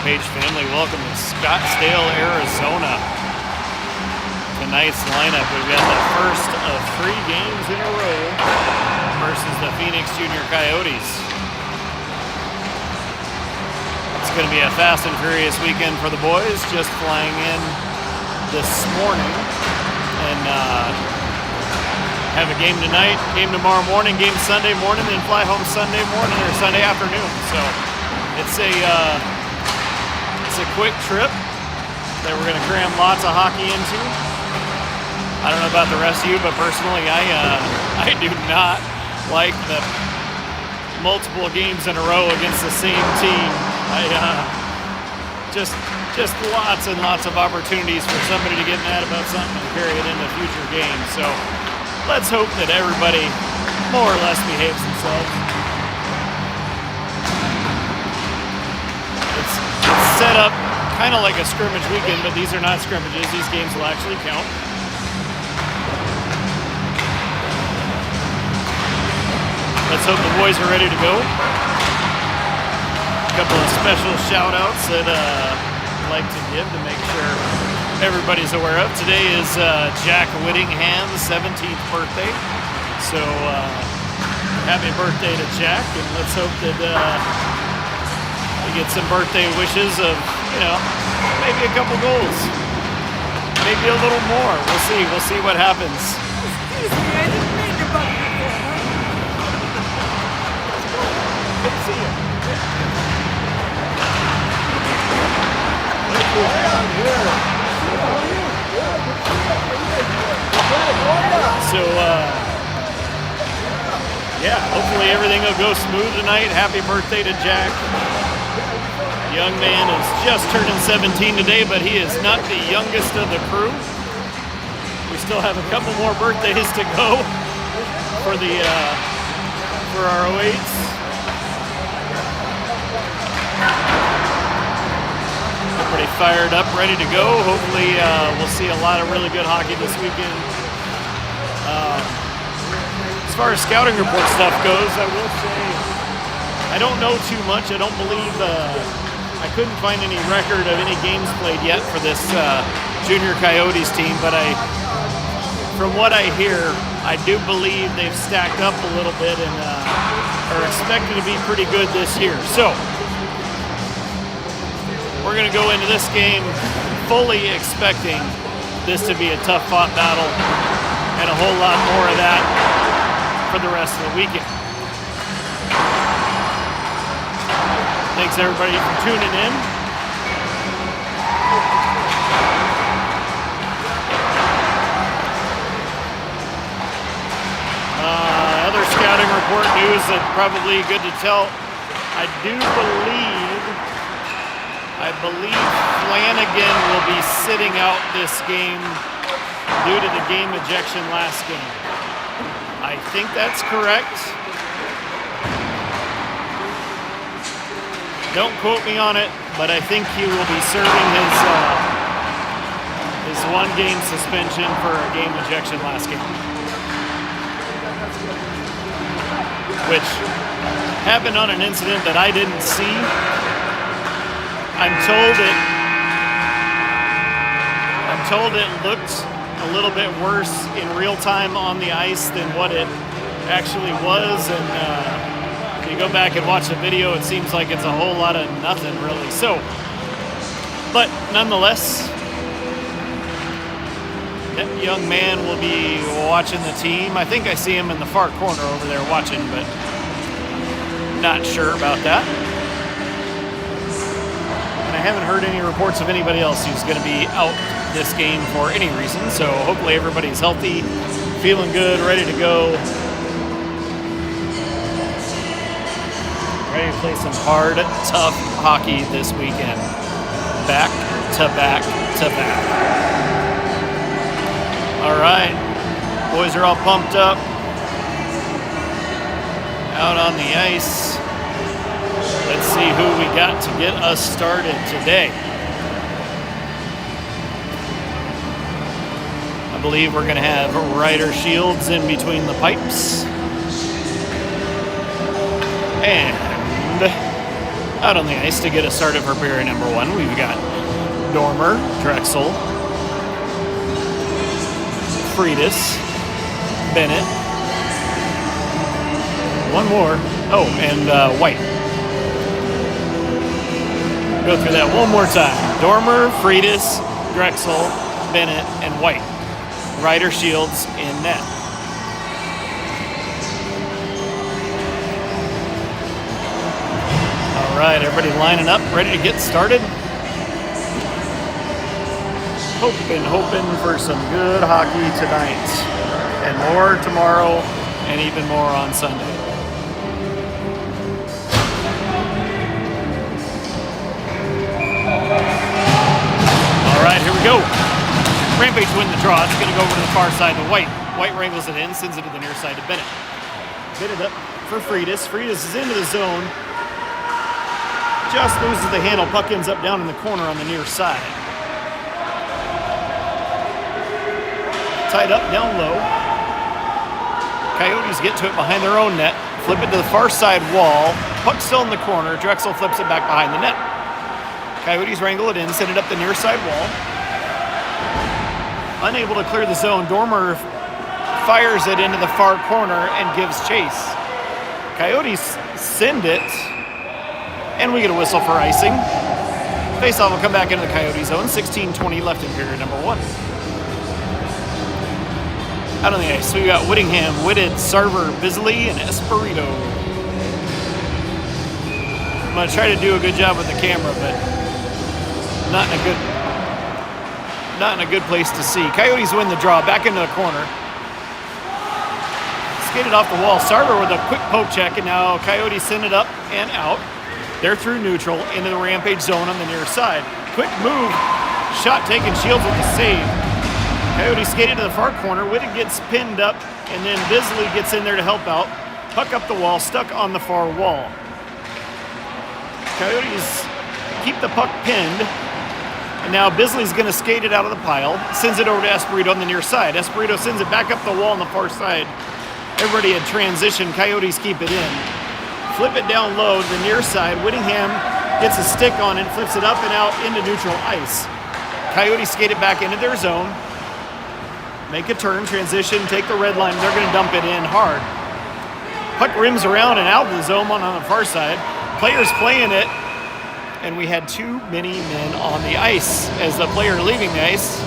Rampage family. Welcome to Scottsdale, Arizona. Tonight's lineup, we've got the first of 3 games in a row versus the Phoenix Junior Coyotes. It's going to be a fast and furious weekend for the boys, just flying in this morning and have a game tonight, game tomorrow morning, game Sunday morning, then fly home Sunday morning or Sunday afternoon. So it's a quick trip that we're going to cram lots of hockey into. I don't know about the rest of you, but personally, I do not like the multiple games in a row against the same team. Just lots and lots of opportunities for somebody to get mad about something and carry it into future games. So let's hope that everybody more or less behaves themselves. It's set up kind of like a scrimmage weekend, but these are not scrimmages. These games will actually count. Let's hope the boys are ready to go. A couple of special shout outs that I'd like to give to make sure everybody's aware of. Today is Jack Whittingham's 17th birthday. So happy birthday to Jack, and let's hope that we get some birthday wishes of, maybe a couple goals. Maybe a little more. We'll see what happens. Excuse me, I didn't mean to bug you. Good to see you. So, hopefully everything will go smooth tonight. Happy birthday to Jack. The young man is just turning 17 today, but he is not the youngest of the crew. We still have a couple more birthdays to go for our 08s. Pretty fired up, ready to go. Hopefully we'll see a lot of really good hockey this weekend. As far as scouting report stuff goes, I will say I don't know too much. I don't believe I couldn't find any record of any games played yet for this Junior Coyotes team, but from what I hear, I do believe they've stacked up a little bit and are expected to be pretty good this year. So we're going to go into this game fully expecting this to be a tough fought battle and a whole lot more of that for the rest of the weekend. Thanks everybody for tuning in. Other scouting report news that probably good to tell. I believe Flanagan will be sitting out this game due to the game ejection last game. I think that's correct. Don't quote me on it, but I think he will be serving his 1-game suspension for a game ejection last game, which happened on an incident that I didn't see. I'm told it looked a little bit worse in real time on the ice than what it actually was, and if you go back and watch the video, it seems like it's a whole lot of nothing really. So, but nonetheless, that young man will be watching the team. I think I see him in the far corner over there watching, but not sure about that. I haven't heard any reports of anybody else who's going to be out this game for any reason, so hopefully everybody's healthy, feeling good, ready to go. Ready to play some hard, tough hockey this weekend. Back to back to back. All right, boys are all pumped up. Out on the ice. Let's see who we got to get us started today. I believe we're going to have Ryder Shields in between the pipes. And Out on the ice to get us started for period number 1, we've got Dormer, Drexel, Freitas, Bennett, one more, and White. Go through that one more time. Dormer, Freitas, Drexel, Bennett, and White. Ryder, Shields in net. All right, everybody lining up, ready to get started. Hoping for some good hockey tonight, and more tomorrow, and even more on Sunday. All right, here we go. Rampage win the draw. It's going to go over to the far side to White. White wrangles it in, sends it to the near side to Bennett. Bennett up for Freitas. Freitas is into the zone. Just loses the handle. Puck ends up down in the corner on the near side. Tied up down low. Coyotes get to it behind their own net. Flip it to the far side wall. Puck still in the corner. Drexel flips it back behind the net. Coyotes wrangle it in, send it up the near side wall. Unable to clear the zone, Dormer fires it into the far corner and gives chase. Coyotes send it, and we get a whistle for icing. Faceoff will come back into the Coyote zone. 16:20 left in period number 1. Out on the ice, so we got Whittingham, Whitted, Sarver, Bisley, and Esperito. I'm going to try to do a good job with the camera, but not in a good place to see. Coyotes win the draw, back into the corner. Skated off the wall. Sarver with a quick poke check, and now Coyotes send it up and out. They're through neutral into the Rampage zone on the near side. Quick move, shot taken, Shields with the save. Coyotes skated to the far corner. Whitted gets pinned up, and then Bisley gets in there to help out. Puck up the wall, stuck on the far wall. Coyotes keep the puck pinned. And now Bisley's going to skate it out of the pile. Sends it over to Esperito on the near side. Esperito sends it back up the wall on the far side. Everybody had transition. Coyotes keep it in. Flip it down low to the near side. Whittingham gets a stick on it, flips it up and out into neutral ice. Coyotes skate it back into their zone. Make a turn, transition, take the red line. They're going to dump it in hard. Puck rims around and out of the zone on the far side. Players playing it. And we had too many men on the ice, as the player leaving the ice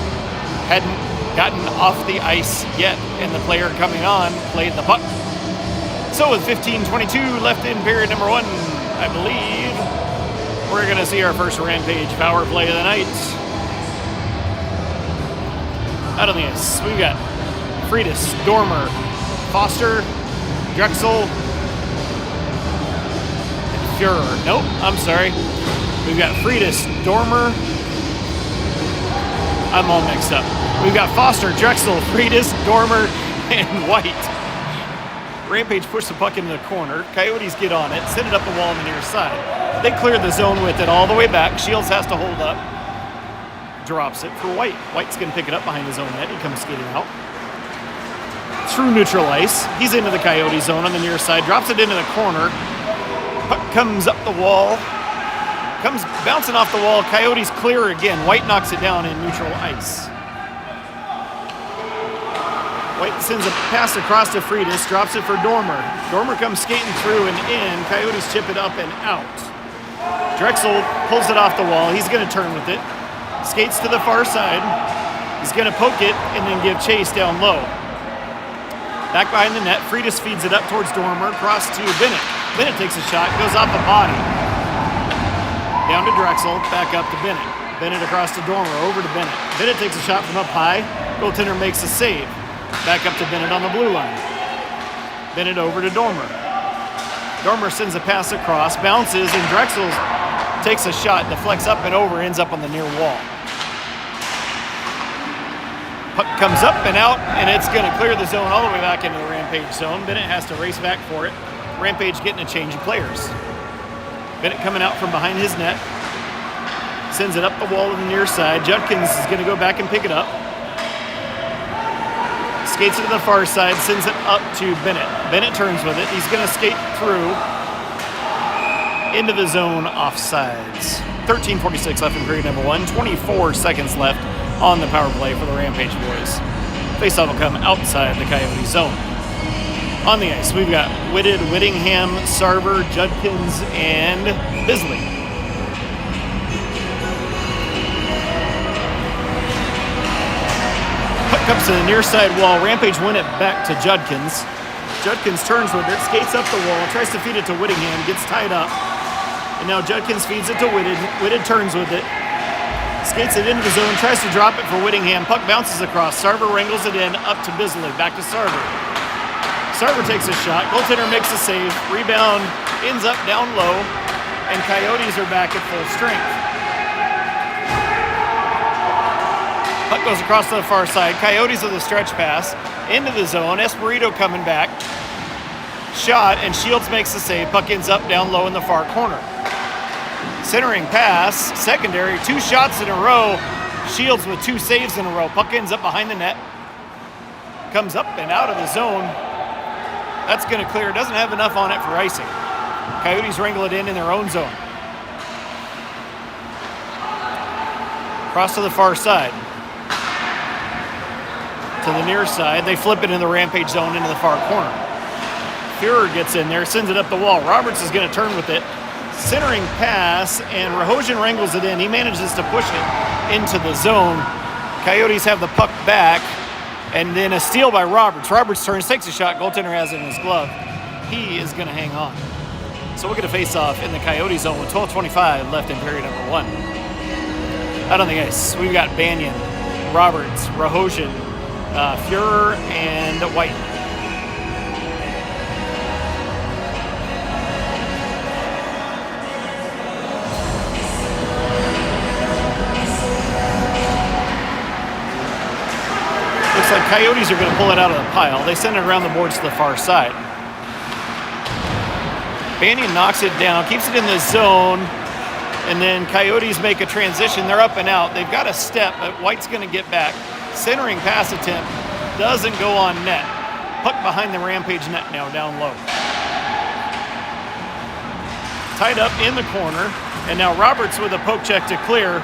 hadn't gotten off the ice yet, and the player coming on played the puck. So with 15:22 left in period number 1, I believe we're going to see our first Rampage power play of the night. Out on the ice, we've got Freitas, Dormer, Foster, Drexel, and Fuhrer. Nope, I'm sorry. We've got Freitas, Dormer. I'm all mixed up. We've got Foster, Drexel, Freitas, Dormer, and White. Rampage push the puck into the corner. Coyotes get on it, send it up the wall on the near side. They clear the zone with it all the way back. Shields has to hold up. Drops it for White. White's going to pick it up behind his own net. He comes skating out. Through neutral ice. He's into the Coyote zone on the near side. Drops it into the corner. Puck comes up the wall. Comes bouncing off the wall. Coyotes clear again. White knocks it down in neutral ice. White sends a pass across to Freitas. Drops it for Dormer. Dormer comes skating through and in. Coyotes chip it up and out. Drexel pulls it off the wall. He's going to turn with it. Skates to the far side. He's going to poke it and then give chase down low. Back behind the net. Freitas feeds it up towards Dormer. Cross to Bennett. Bennett takes a shot. Goes off the body. Down to Drexel, back up to Bennett. Bennett across to Dormer, over to Bennett. Bennett takes a shot from up high. Goaltender makes a save. Back up to Bennett on the blue line. Bennett over to Dormer. Dormer sends a pass across, bounces, and Drexel takes a shot, deflects up and over, ends up on the near wall. Puck comes up and out, and it's going to clear the zone all the way back into the Rampage zone. Bennett has to race back for it. Rampage getting a change of players. Bennett coming out from behind his net. Sends it up the wall to the near side. Judkins is going to go back and pick it up. Skates it to the far side, sends it up to Bennett. Bennett turns with it. He's going to skate through. into the zone, offsides. 13:46 left in period number 1. 24 seconds left on the power play for the Rampage boys. Faceoff will come outside the Coyote zone. On the ice, we've got Whitted, Whittingham, Sarver, Judkins, and Bisley. Puck comes to the near side wall. Rampage win it back to Judkins. Judkins turns with it, skates up the wall, tries to feed it to Whittingham, gets tied up. And now Judkins feeds it to Whitted. Whitted turns with it, skates it into the zone, tries to drop it for Whittingham. Puck bounces across. Sarver wrangles it in, up to Bisley, back to Sarver. Sarver takes a shot. Goaltender makes a save. Rebound ends up down low, and Coyotes are back at full strength. Puck goes across to the far side. Coyotes with a stretch pass into the zone. Espirito coming back. Shot, and Shields makes the save. Puck ends up down low in the far corner. Centering pass, secondary, 2 shots in a row. Shields with 2 saves in a row. Puck ends up behind the net. Comes up and out of the zone. That's going to clear. Doesn't have enough on it for icing. Coyotes wrangle it in their own zone. Cross to the far side. To the near side. They flip it in the Rampage zone into the far corner. Führer gets in there, sends it up the wall. Roberts is going to turn with it. Centering pass, and Rahojian wrangles it in. He manages to push it into the zone. Coyotes have the puck back, and then a steal by Roberts. Roberts turns, takes a shot. Goaltender has it in his glove. He is going to hang on. So we'll get a face-off in the Coyote zone with 12:25 left in period number 1. Out on the ice, we've got Banyan, Roberts, Rahojian, Führer, and White. Looks like Coyotes are going to pull it out of the pile. They send it around the boards to the far side. Banyan knocks it down, keeps it in the zone, and then Coyotes make a transition. They're up and out. They've got a step, but White's going to get back. Centering pass attempt doesn't go on net. Puck behind the Rampage net now, down low. Tied up in the corner, and now Roberts with a poke check to clear,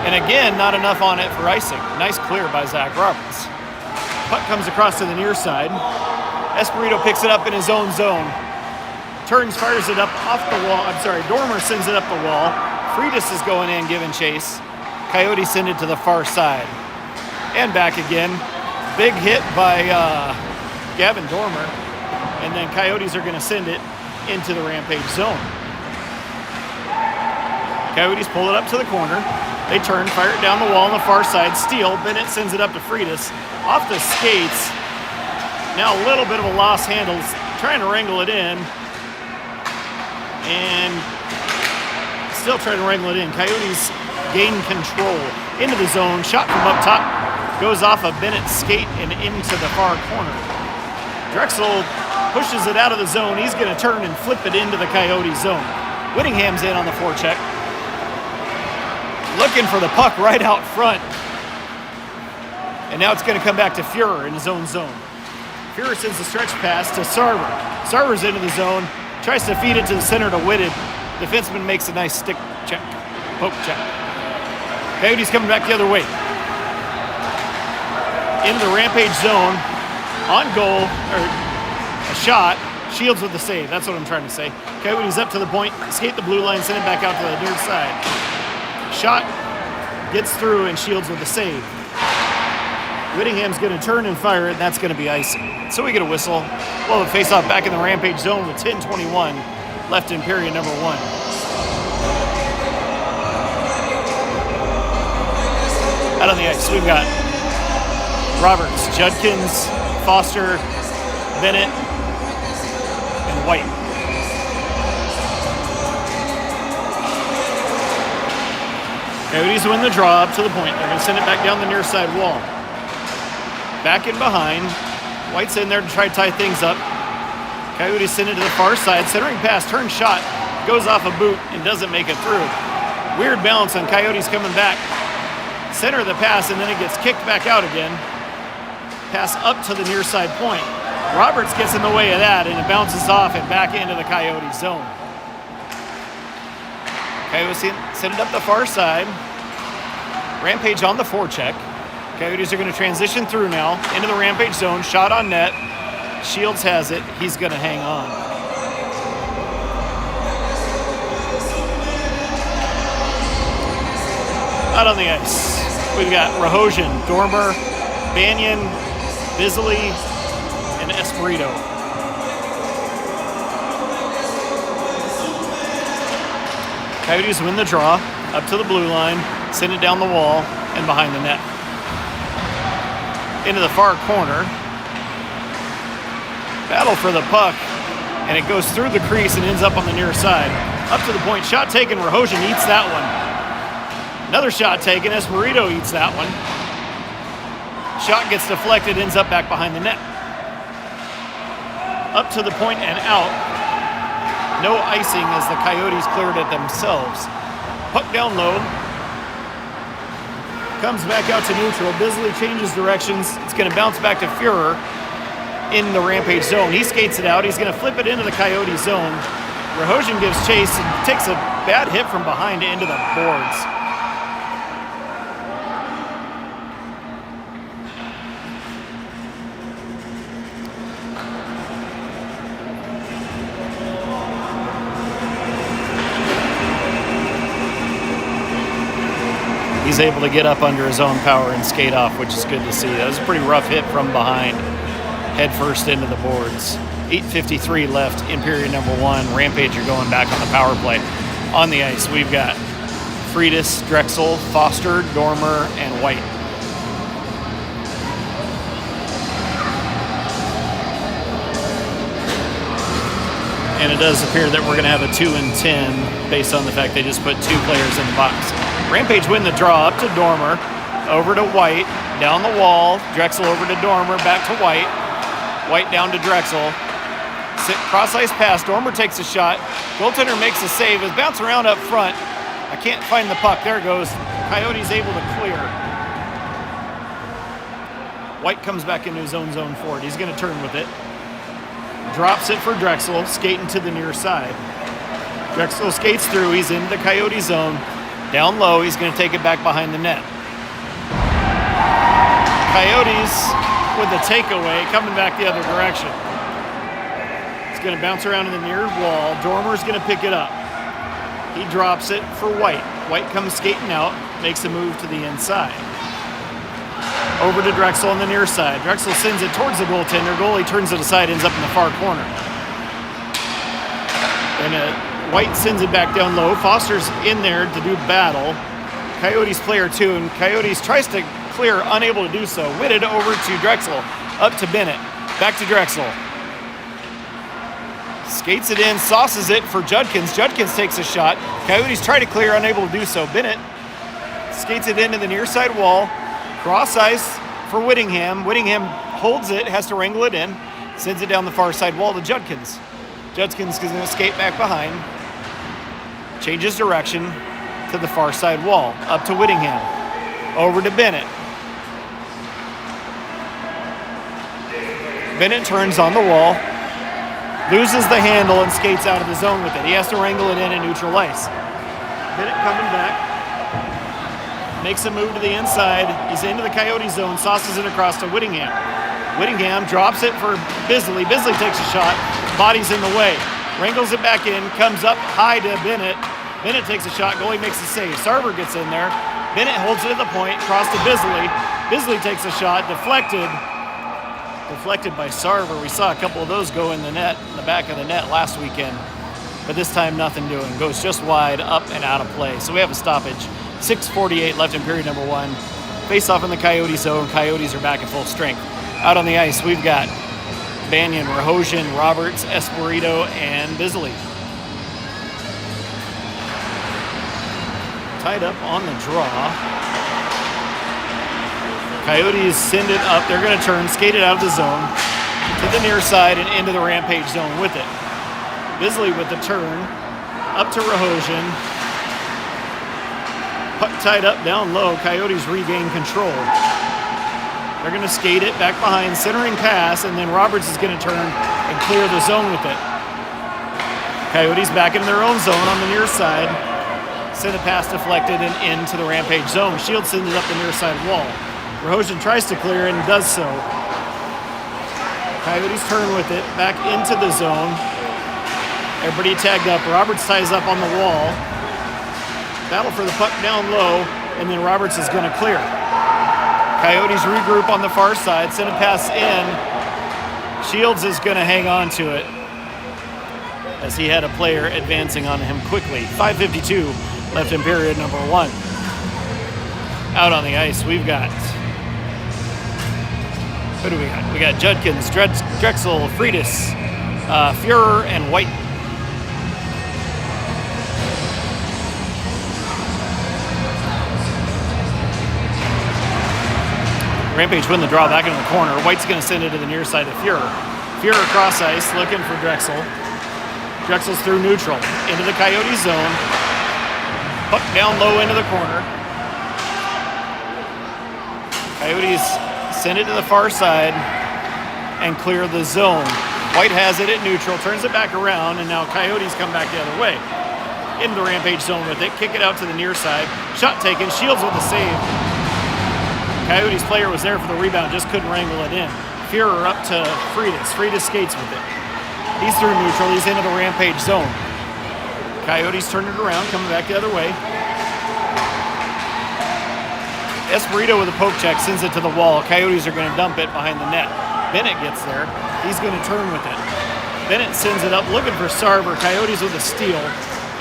and again, not enough on it for icing. Nice clear by Zach Roberts. Puck comes across to the near side. Espirito picks it up in his own zone. Turns, fires it up off the wall. Dormer sends it up the wall. Freitas is going in, giving chase. Coyotes send it to the far side. And back again. Big hit by Gavin Dormer. And then Coyotes are going to send it into the Rampage zone. Coyotes pull it up to the corner. They turn, fire it down the wall on the far side. Steal. Bennett sends it up to Freitas. Off the skates. Now a little bit of a lost handle. Trying to wrangle it in. And still trying to wrangle it in. Coyotes gain control into the zone. Shot from up top. Goes off of Bennett's skate and into the far corner. Drexel pushes it out of the zone. He's going to turn and flip it into the Coyote zone. Whittingham's in on the forecheck. Looking for the puck right out front. And now it's going to come back to Führer in his own zone. Führer sends the stretch pass to Sarver. Sarver's into the zone. Tries to feed it to the center to Whitted. Defenseman makes a nice stick check. Poke check. Coyotes coming back the other way. Into the Rampage zone. On goal. Or a shot. Shields with the save. That's what I'm trying to say. Coyotes up to the point. Skate the blue line. Send it back out to the near side. Shot. Gets through and Shields with the save. Whittingham's going to turn and fire it, and that's going to be icing. So we get a whistle. We'll have a face-off back in the Rampage zone with 10:21 left in period number 1. Out on the ice, we've got Roberts, Judkins, Foster, Bennett, and White. Coyotes win the draw up to the point. They're going to send it back down the near side wall. Back in behind. White's in there to try to tie things up. Coyotes send it to the far side. Centering pass, turn shot, goes off a boot and doesn't make it through. Weird balance on Coyotes coming back. Center of the pass and then it gets kicked back out again. Pass up to the near side point. Roberts gets in the way of that and it bounces off and back into the Coyote zone. Coyotes send it up the far side. Rampage on the forecheck. Coyotes are going to transition through now into the Rampage zone. Shot on net. Shields has it. He's going to hang on. Out on the ice, we've got Rahosian, Dormer, Banyan, Bisley, and Espirito. Coyotes win the draw, up to the blue line, send it down the wall, and behind the net. Into the far corner. Battle for the puck, and it goes through the crease and ends up on the near side. Up to the point, shot taken, Rahosian eats that one. Another shot taken, Espirito eats that one. Shot gets deflected, ends up back behind the net. Up to the point and out. No icing as the Coyotes cleared it themselves. Puck down low. Comes back out to neutral. Bisley changes directions. It's going to bounce back to Führer in the Rampage zone. He skates it out. He's going to flip it into the Coyote zone. Rahosian gives chase and takes a bad hit from behind into the boards. He's able to get up under his own power and skate off, which is good to see. That was a pretty rough hit from behind, head first into the boards. 8:53 left in period number 1. Rampage are going back on the power play. On the ice, we've got Freitas, Drexel, Foster, Dormer, and White. And it does appear that we're going to have a 2-10 based on the fact they just put 2 players in the box. Rampage win the draw up to Dormer, over to White, down the wall, Drexel over to Dormer, back to White, White down to Drexel, cross ice pass, Dormer takes a shot, goaltender makes a save, is bounced around up front, I can't find the puck, there it goes, Coyotes able to clear. White comes back into his own zone forward, he's going to turn with it, drops it for Drexel, skating to the near side. Drexel skates through, he's into the Coyote zone, down low, he's going to take it back behind the net. Coyotes with the takeaway, coming back the other direction. It's going to bounce around in the near wall. Dormer's going to pick it up. He drops it for White. White comes skating out, makes a move to the inside. Over to Drexel on the near side. Drexel sends it towards the goaltender. Goalie turns it aside, ends up in the far corner. And White sends it back down low. Foster's in there to do battle. Coyotes player 2, and Coyotes tries to clear, unable to do so. Whitted over to Drexel, up to Bennett, back to Drexel. Skates it in, sauces it for Judkins. Judkins takes a shot. Coyotes try to clear, unable to do so. Bennett skates it into the near side wall. Cross ice for Whittingham. Whittingham holds it, has to wrangle it in, sends it down the far side wall to Judkins. Judkins is going to skate back behind. Changes direction to the far side wall, up to Whittingham, over to Bennett. Bennett turns on the wall, loses the handle and skates out of the zone with it. He has to wrangle it in neutral ice. Bennett coming back, makes a move to the inside. He's into the Coyote zone, sauces it across to Whittingham. Whittingham drops it for Bisley. Bisley takes a shot, body's in the way. Wrangles it back in, comes up high to Bennett. Bennett takes a shot, goalie makes a save. Sarver gets in there. Bennett holds it at the point, cross to Bisley. Bisley takes a shot, deflected by Sarver. We saw a couple of those go in the net, in the back of the net last weekend. But this time nothing doing. Goes just wide, up and out of play. So we have a stoppage. 6:48 left in period number 1. Face off in the Coyote zone. Coyotes are back at full strength. Out on the ice, we've got Banyan, Rahosian, Roberts, Espirito, and Bisley. Tied up on the draw. Coyotes send it up. They're going to turn, skate it out of the zone to the near side and into the Rampage zone with it. Bisley with the turn, up to Rahosian. Puck tied up down low. Coyotes regain control. They're going to skate it back behind, centering pass, and then Roberts is going to turn and clear the zone with it. Coyotes back in their own zone on the near side. Send a pass deflected and into the Rampage zone. Shields sends it up the near side wall. Rahojan tries to clear it and does so. Coyotes turn with it, back into the zone. Everybody tagged up. Roberts ties up on the wall. Battle for the puck down low, and then Roberts is going to clear. Coyotes regroup on the far side, send a pass in. Shields is going to hang on to it as he had a player advancing on him quickly. 5:52 left in period number 1. Out on the ice, we've got... Who do we got? We got Judkins, Drexel, Friedis, Fuhrer, and White. Rampage win the draw back into the corner. White's going to send it to the near side of Fuhrer. Fuhrer across ice, looking for Drexel. Drexel's through neutral, into the Coyote zone. Puck down low into the corner. Coyotes send it to the far side and clear the zone. White has it at neutral, turns it back around, and now Coyotes come back the other way. Into the Rampage zone with it, kick it out to the near side. Shot taken, Shields with the save. Coyotes player was there for the rebound, just couldn't wrangle it in. Fuhrer up to Friedis. Friedis skates with it. He's through neutral, he's into the Rampage zone. Coyotes turn it around, coming back the other way. Esperito with a poke check, sends it to the wall. Coyotes are going to dump it behind the net. Bennett gets there. He's going to turn with it. Bennett sends it up, looking for Sarver. Coyotes with a steal.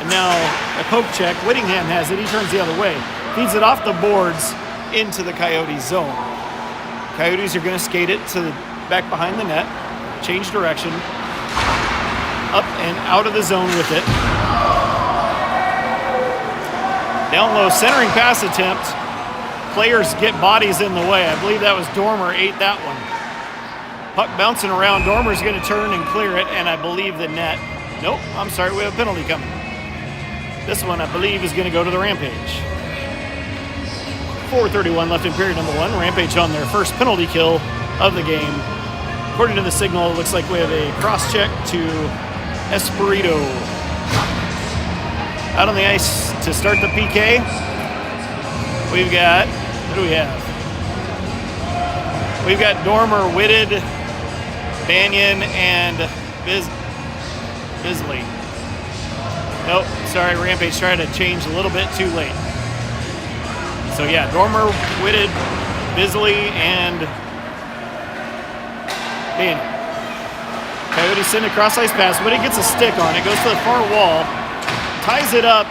And now a poke check. Whittingham has it. He turns the other way. Feeds it off the boards into the Coyotes zone. Coyotes are going to skate it to the back behind the net. Change direction. Up and out of the zone with it. Down low, centering pass attempt. Players get bodies in the way. I believe that was Dormer ate that one. Puck bouncing around. Dormer's going to turn and clear it, and I believe the net. Nope, I'm sorry, we have a penalty coming. This one, I believe, is going to go to the Rampage. 4:31 left in period number 1. Rampage on their first penalty kill of the game. According to the signal, it looks like we have a cross-check to Esperito. Out on the ice to start the PK. We've got, what do we have? We've got Dormer, Whitted, Banyan, and Bisley. Nope, sorry, Rampage tried to change a little bit too late. So yeah, Dormer, Whitted, Bisley, and Banyan. Coyotes send a cross-ice pass. Whitted gets a stick on it, goes to the far wall, ties it up,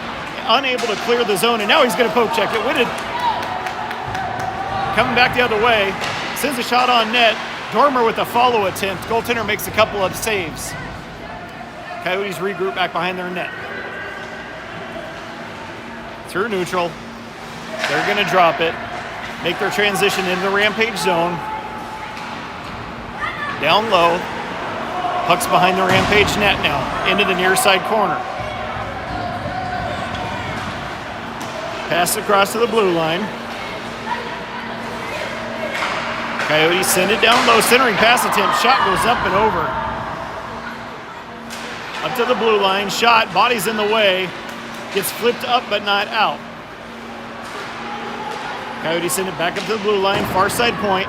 unable to clear the zone, and now he's going to poke check it. Whitted coming back the other way, sends a shot on net. Dormer with a follow attempt. Goaltender makes a couple of saves. Coyotes regroup back behind their net. Through neutral. They're going to drop it. Make their transition into the Rampage zone. Down low. Puck's behind the Rampage net now. Into the near side corner. Pass across to the blue line. Coyotes send it down low, centering pass attempt. Shot goes up and over. Up to the blue line, shot, body's in the way. Gets flipped up but not out. Coyotes send it back up to the blue line, far side point.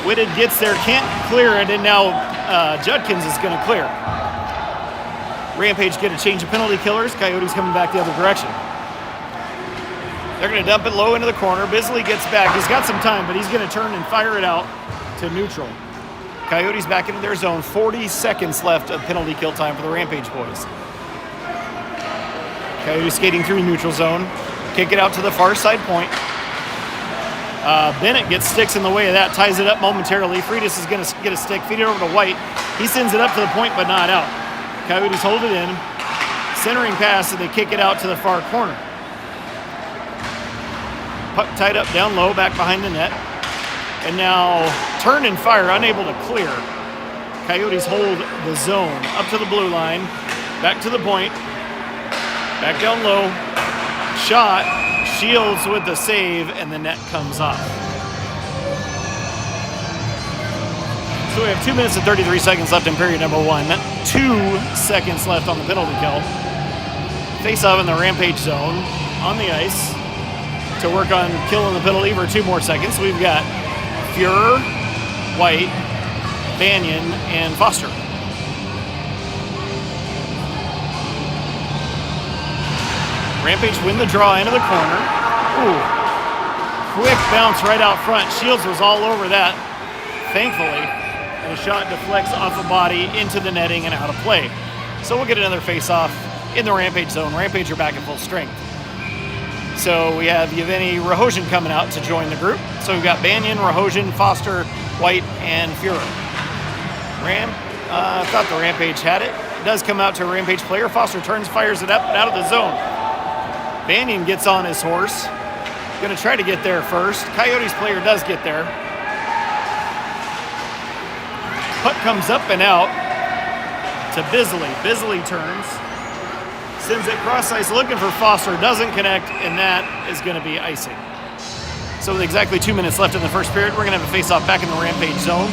Whitted gets there, can't clear it, and now Judkins is going to clear. Rampage get a change of penalty killers. Coyotes coming back the other direction. They're going to dump it low into the corner. Bisley gets back. He's got some time, but he's going to turn and fire it out to neutral. Coyotes back into their zone. 40 seconds left of penalty kill time for the Rampage boys. Coyotes skating through neutral zone. Kick it out to the far side point. Bennett gets sticks in the way of that, ties it up momentarily. Friedis is going to get a stick, feed it over to White. He sends it up to the point, but not out. Coyotes hold it in. Centering pass, and they kick it out to the far corner. Puck tied up down low, back behind the net. And now turn and fire, unable to clear. Coyotes hold the zone. Up to the blue line. Back to the point. Back down low. Shot. Shields with the save, and the net comes off. So we have 2 minutes and 33 seconds left in period number 1. 2 seconds left on the penalty kill. face off in the Rampage zone on the ice to work on killing the penalty for 2 more seconds. We've got Fuhrer, White, Banyan, and Foster. Rampage win the draw into the corner. Ooh. Quick bounce right out front. Shields was all over that, thankfully. And a shot deflects off a body into the netting and out of play. So we'll get another face-off in the Rampage zone. Rampage are back at full strength. So we have Yevgeny Rahozhin coming out to join the group. So we've got Banyan, Rahozhin, Foster, White, and Fuhrer. I thought the Rampage had it. It does come out to a Rampage player. Foster turns, fires it up and out of the zone. Banyan gets on his horse. Gonna try to get there first. Coyotes player does get there. Puck comes up and out to Bisley. Bisley turns, sends it cross ice looking for Foster, doesn't connect, and that is gonna be icing. So with exactly 2 minutes left in the first period, we're gonna have a face-off back in the Rampage zone.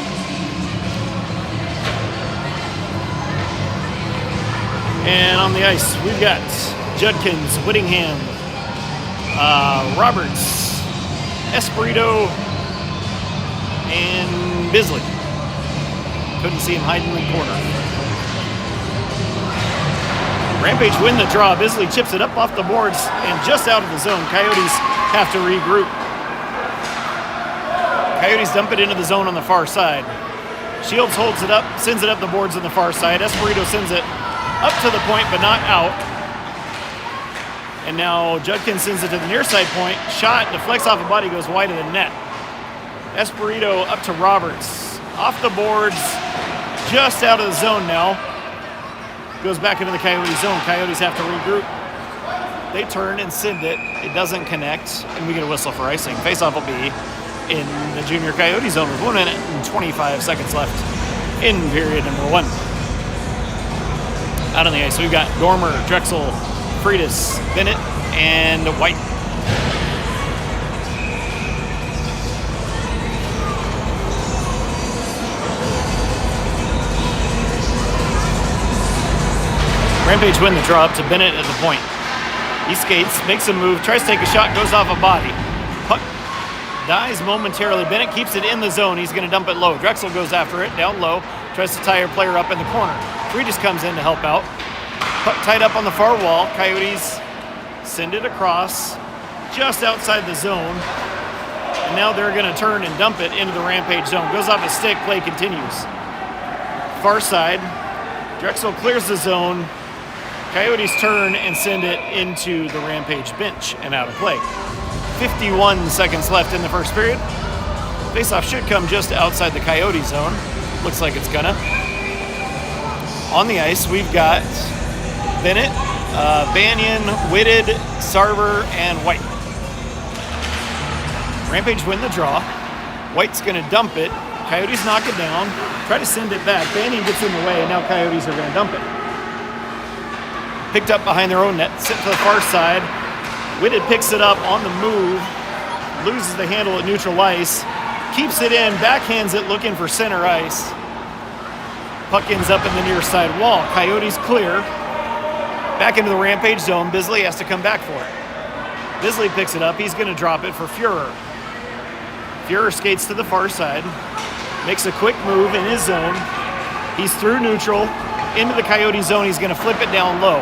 And on the ice, we've got Judkins, Whittingham, Roberts, Espirito, and Bisley. Couldn't see him hiding in the corner. Rampage win the draw. Bisley chips it up off the boards and just out of the zone. Coyotes have to regroup. Coyotes dump it into the zone on the far side. Shields holds it up, sends it up the boards on the far side. Espirito sends it up to the point, but not out. And now Judkins sends it to the near side point. Shot deflects off a body, goes wide of the net. Espirito up to Roberts. Off the boards, just out of the zone now. Goes back into the Coyote zone. Coyotes have to regroup. They turn and send it. It doesn't connect, and we get a whistle for icing. Faceoff will be in the junior Coyote zone with 1 minute and 25 seconds left in period number 1. Out on the ice, we've got Dormer, Drexel, Freitas, Bennett, and White. Rampage win the draw up to Bennett at the point. He skates, makes a move, tries to take a shot, goes off a body. Puck dies momentarily. Bennett keeps it in the zone. He's going to dump it low. Drexel goes after it, down low, tries to tie a player up in the corner. Freitas comes in to help out. Puck tied up on the far wall. Coyotes send it across just outside the zone. And now they're going to turn and dump it into the Rampage zone. Goes off a stick, play continues. Far side, Drexel clears the zone. Coyotes turn and send it into the Rampage bench and out of play. 51 seconds left in the first period. Faceoff should come just outside the Coyote zone. Looks like it's gonna. On the ice, we've got Bennett, Banyan, Whitted, Sarver, and White. Rampage win the draw. White's gonna dump it. Coyotes knock it down, try to send it back. Banyan gets in the way, and now Coyotes are gonna dump it. Picked up behind their own net, sent to the far side. Whitted picks it up on the move, loses the handle at neutral ice, keeps it in, backhands it looking for center ice. Puck ends up in the near side wall. Coyotes clear. Back into the Rampage zone. Bisley has to come back for it. Bisley picks it up. He's going to drop it for Fuhrer. Fuhrer skates to the far side, makes a quick move in his zone. He's through neutral, into the Coyote zone. He's going to flip it down low.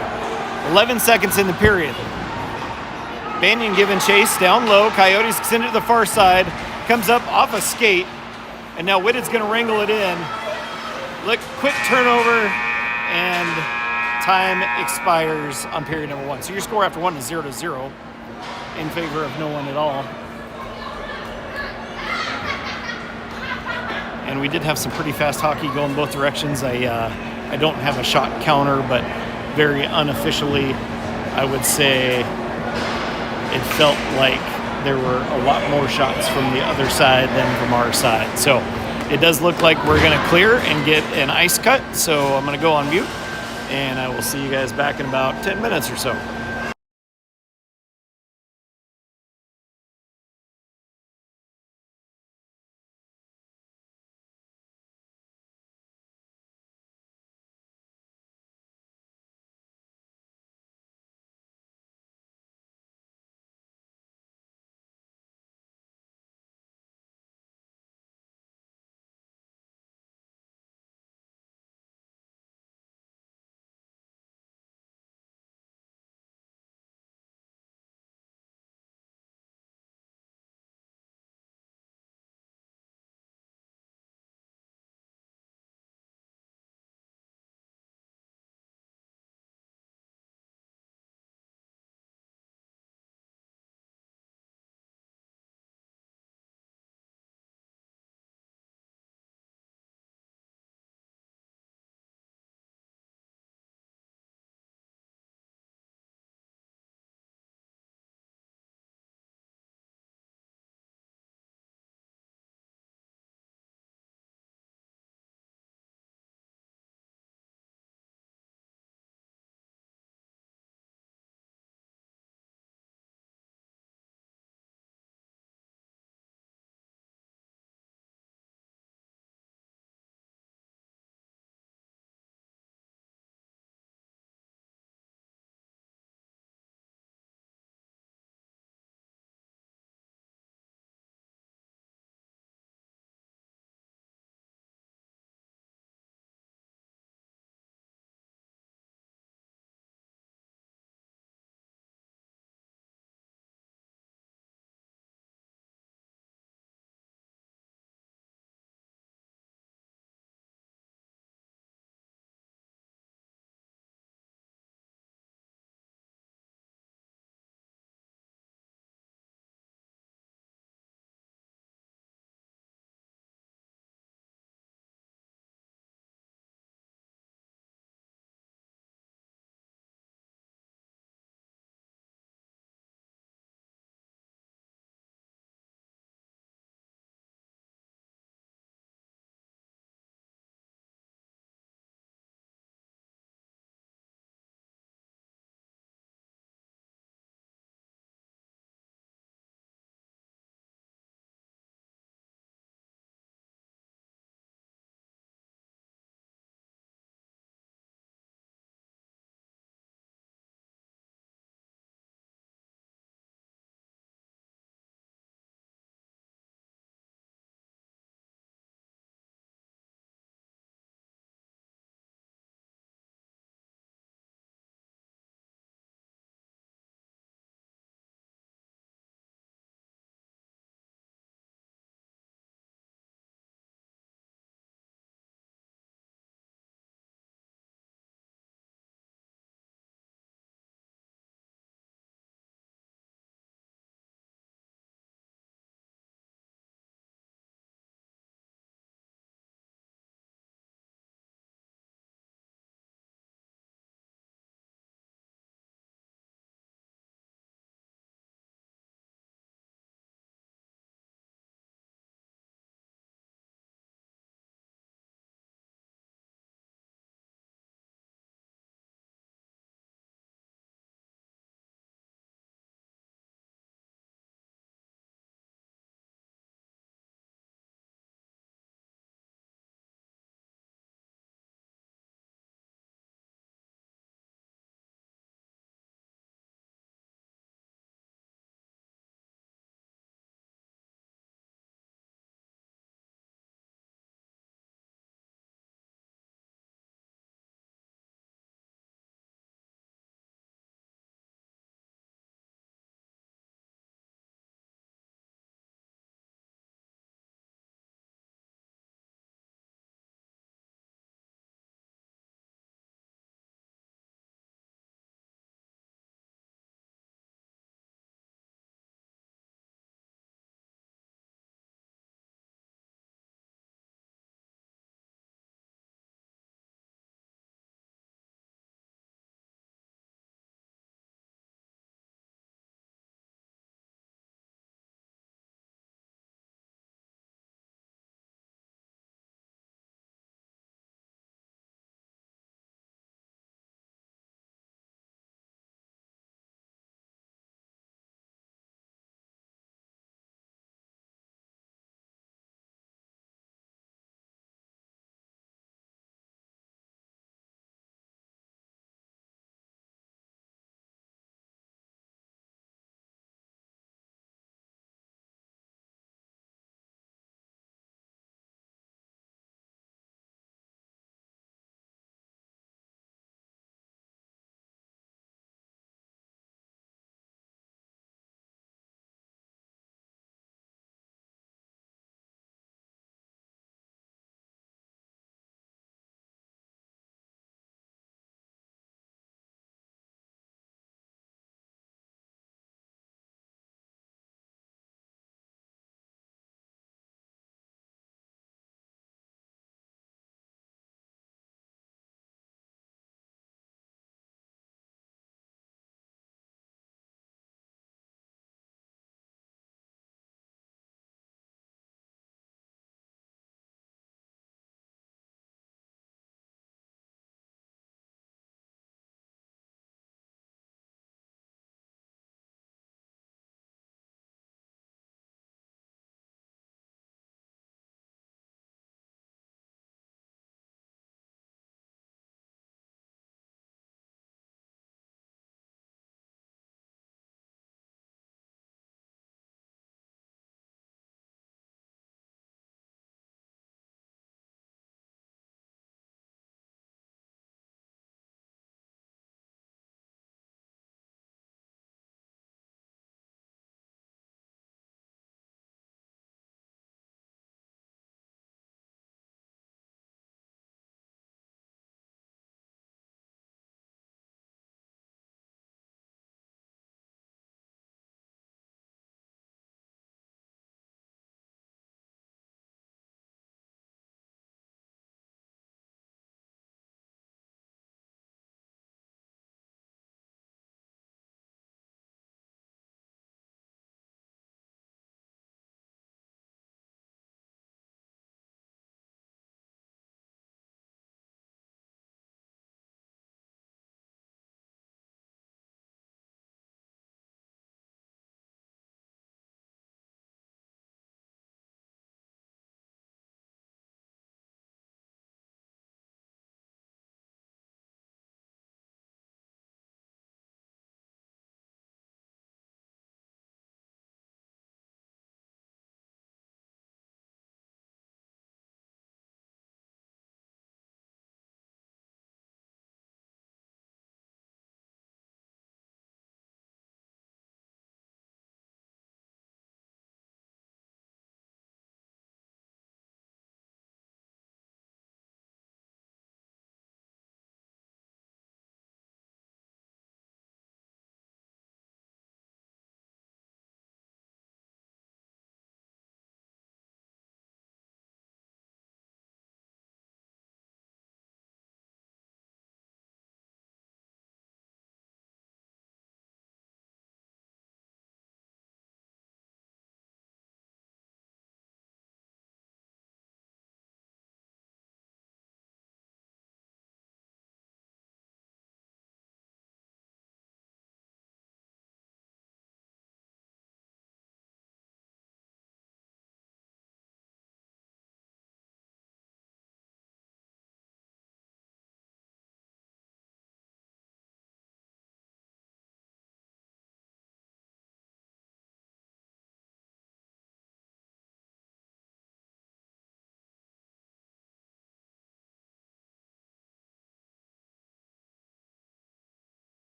11 seconds in the period. Banyan giving chase down low. Coyotes send it to the far side. Comes up off a skate. And now Whitted's going to wrangle it in. Look, quick turnover. And time expires on period number 1. So your score after 1 is 0-0 in favor of no one at all. And we did have some pretty fast hockey going both directions. I don't have a shot counter, but very unofficially, I would say it felt like there were a lot more shots from the other side than from our side. So it does look like we're going to clear and get an ice cut. So I'm going to go on mute, and I will see you guys back in about 10 minutes or so.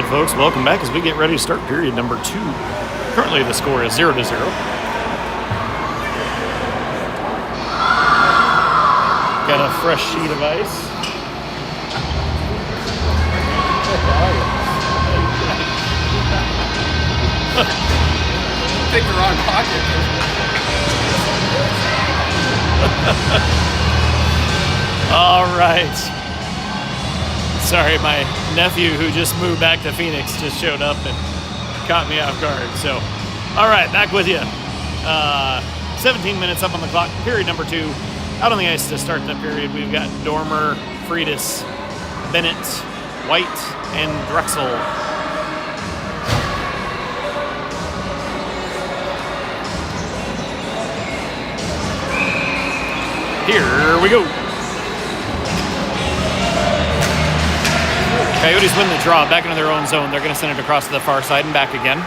right, folks, welcome back as we get ready to start period number 2. Currently, the score is 0-0. Got a fresh sheet of ice. Pick the wrong pocket. All right. Sorry, my nephew who just moved back to Phoenix just showed up and caught me off guard. So, all right, back with you. 17 minutes up on the clock, period number 2. Out on the ice to start the period, we've got Dormer, Friedis, Bennett, White, and Drexel. Here we go. Coyotes win the draw, back into their own zone. They're going to send it across to the far side and back again.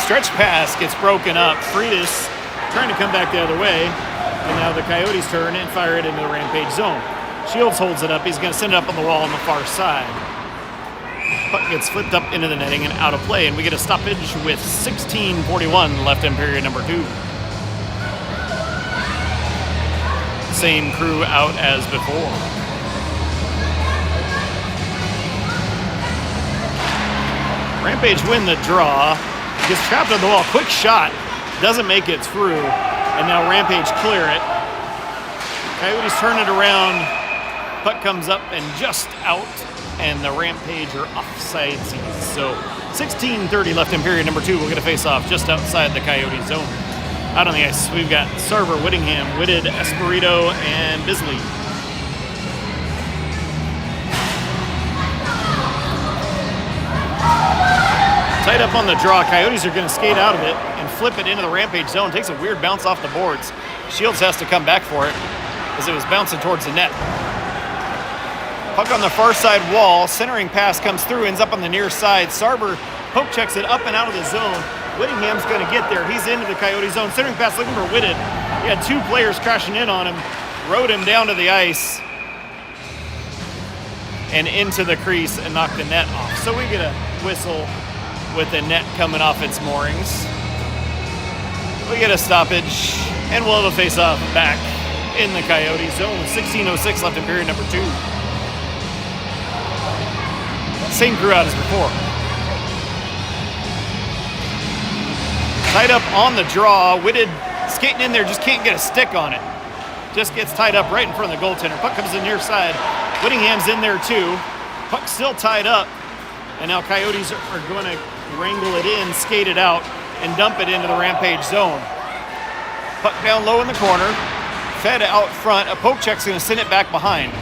Stretch pass gets broken up. Friedis trying to come back the other way. And now the Coyotes turn and fire it into the Rampage zone. Shields holds it up. He's going to send it up on the wall on the far side. Puck gets flipped up into the netting and out of play. And we get a stoppage with 16:41 left in period number 2. Same crew out as before. Rampage win the draw. Gets trapped on the wall. Quick shot. Doesn't make it through. And now Rampage clear it. Coyotes turn it around. Puck comes up and just out. And the Rampage are offside. So 16:30 left in period number 2. We'll get a face-off just outside the Coyote zone. Out on the ice, we've got Sarver, Whittingham, Whitted, Espirito, and Bisley. Tied up on the draw, Coyotes are going to skate out of it and flip it into the Rampage zone. Takes a weird bounce off the boards. Shields has to come back for it as it was bouncing towards the net. Puck on the far side wall, centering pass comes through, ends up on the near side. Sarver poke checks it up and out of the zone. Whittingham's going to get there. He's into the Coyote zone. Centering pass looking for Whitted. He had 2 players crashing in on him. Rode him down to the ice. And into the crease and knocked the net off. So we get a whistle with the net coming off its moorings. We get a stoppage. And we'll have a face-off back in the Coyote zone with 16:06 left in period number 2. Same crew out as before. Tied up on the draw. Whitted skating in there, just can't get a stick on it. Just gets tied up right in front of the goaltender. Puck comes to the near side. Whittingham's in there too. Puck still tied up. And now Coyotes are going to wrangle it in, skate it out, and dump it into the Rampage zone. Puck down low in the corner. Fed out front. A poke check's going to send it back behind.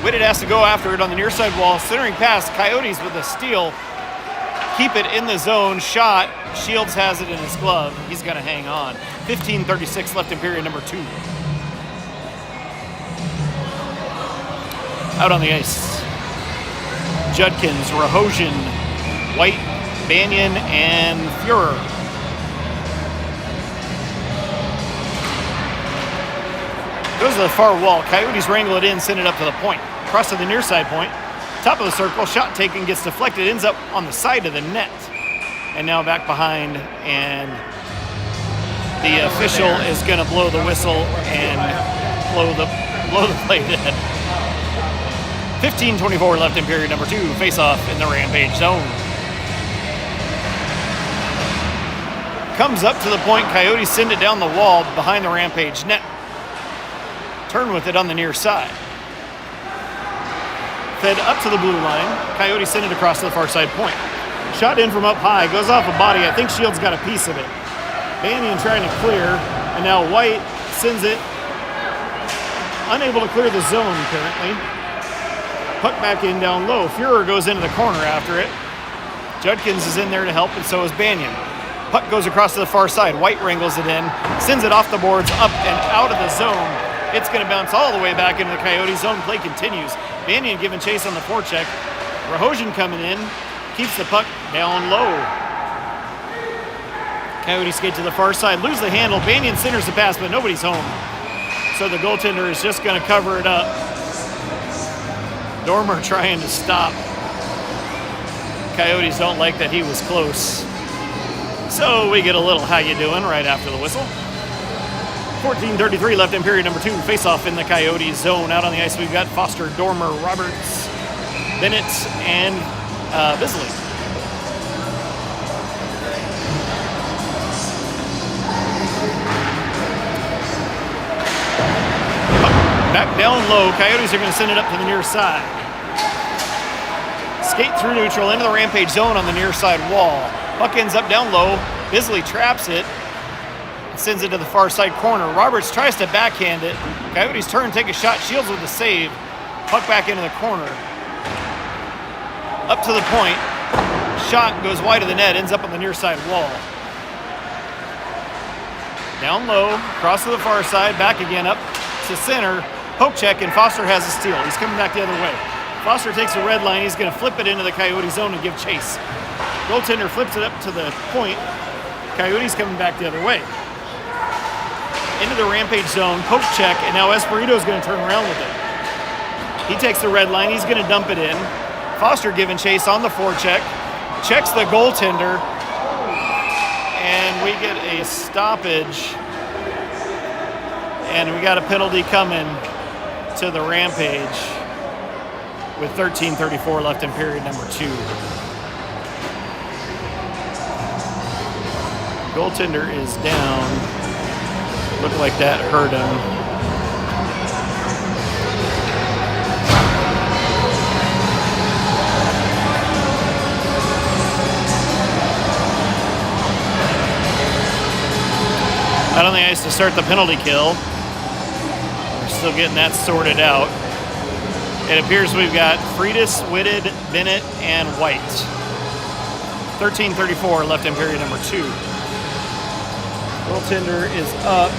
Whitted has to go after it on the near side wall. Centering pass. Coyotes with a steal. Keep it in the zone. Shot. Shields has it in his glove. He's going to hang on. 15:36 left in period number 2. Out on the ice. Judkins, Rahosian, White, Banyan, and Fuhrer. Goes to the far wall. Coyotes wrangle it in, send it up to the point. Cross to the near side point. Top of the circle, shot taken, gets deflected, ends up on the side of the net. And now back behind, and the official is going to blow the whistle and blow the play dead. 15:24 left in period number 2. Face-off in the Rampage zone. Comes up to the point. Coyotes send it down the wall behind the Rampage net. Turn with it on the near side. Fed up to the blue line. Coyotes send it across to the far side point. Shot in from up high. Goes off a body. I think Shields got a piece of it. Banyan trying to clear. And now White sends it. Unable to clear the zone currently. Puck back in down low. Fuhrer goes into the corner after it. Judkins is in there to help, and so is Banyan. Puck goes across to the far side. White wrangles it in. Sends it off the boards, up and out of the zone. It's going to bounce all the way back into the Coyote zone. Play continues. Banyan giving chase on the forecheck. Rahosian coming in. Keeps the puck down low. Coyotes skate to the far side. Lose the handle. Banyan centers the pass, but nobody's home. So the goaltender is just going to cover it up. Dormer trying to stop. Coyotes don't like that he was close. So we get a little how you doing right after the whistle. 14:33 left in period number 2. Face-off in the Coyotes zone. Out on the ice, we've got Foster, Dormer, Roberts, Bennett, and Bisley. Back down low. Coyotes are going to send it up to the near side. Skate through neutral into the Rampage zone on the near side wall. Puck ends up down low. Bisley traps it. Sends it to the far side corner. Roberts tries to backhand it. Coyotes turn, take a shot. Shields with the save. Puck back into the corner. Up to the point. Shot goes wide of the net. Ends up on the near side wall. Down low. Cross to the far side. Back again up to center. Poke check, and Foster has a steal. He's coming back the other way. Foster takes a red line. He's going to flip it into the Coyote zone and give chase. Goaltender flips it up to the point. Coyotes coming back the other way. Into the Rampage zone, poke check, and now Esperito's going to turn around with it. He takes the red line, he's going to dump it in. Foster giving chase on the forecheck, checks the goaltender, and we get a stoppage. And we got a penalty coming to the Rampage with 13:34 left in period number 2. Goaltender is down. Looked like that hurt him. Out on the ice to start the penalty kill. We're still getting that sorted out. It appears we've got Freitas, Whitted, Bennett, and White. 13:34 left in period number 2. Goaltender is up,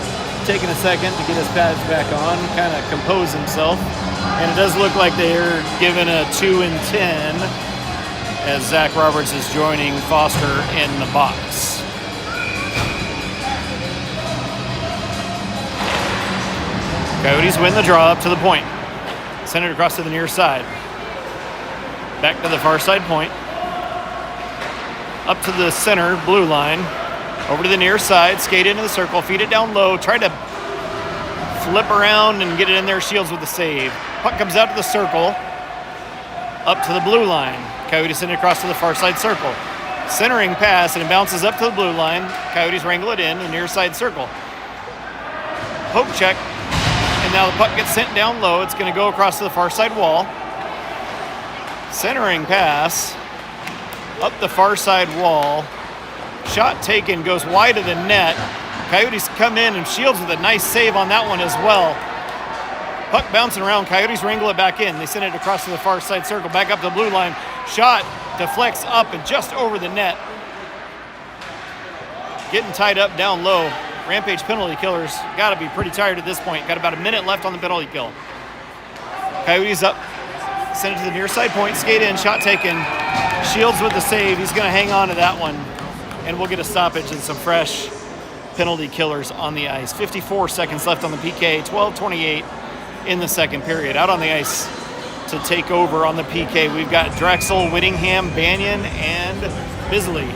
taking a second to get his pads back on, kind of compose himself. And it does look like they're given a 2 and 10 as Zach Roberts is joining Foster in the box. Coyotes win the draw up to the point. Send it across to the near side. Back to the far side point. Up to the center blue line. Over to the near side, skate into the circle, feed it down low, try to flip around and get it in there. Shields with the save. Puck comes out to the circle, up to the blue line. Coyotes send it across to the far side circle. Centering pass, and it bounces up to the blue line. Coyotes wrangle it in the near side circle. Poke check, and now the puck gets sent down low. It's going to go across to the far side wall. Centering pass, up the far side wall. Shot taken, goes wide of the net. Coyotes come in, and Shields with a nice save on that one as well. Puck bouncing around. Coyotes wrangle it back in. They send it across to the far side circle, back up to the blue line. Shot deflects up and just over the net. Getting tied up down low. Rampage penalty killers got to be pretty tired at this point. Got about a minute left on the penalty kill. Coyotes up. Send it to the near side point. Skate in. Shot taken. Shields with the save. He's going to hang on to that one. And we'll get a stoppage and some fresh penalty killers on the ice. 54 seconds left on the PK, 12:28 in the second period. Out on the ice to take over on the PK, we've got Drexel, Whittingham, Banyan, and Bisley.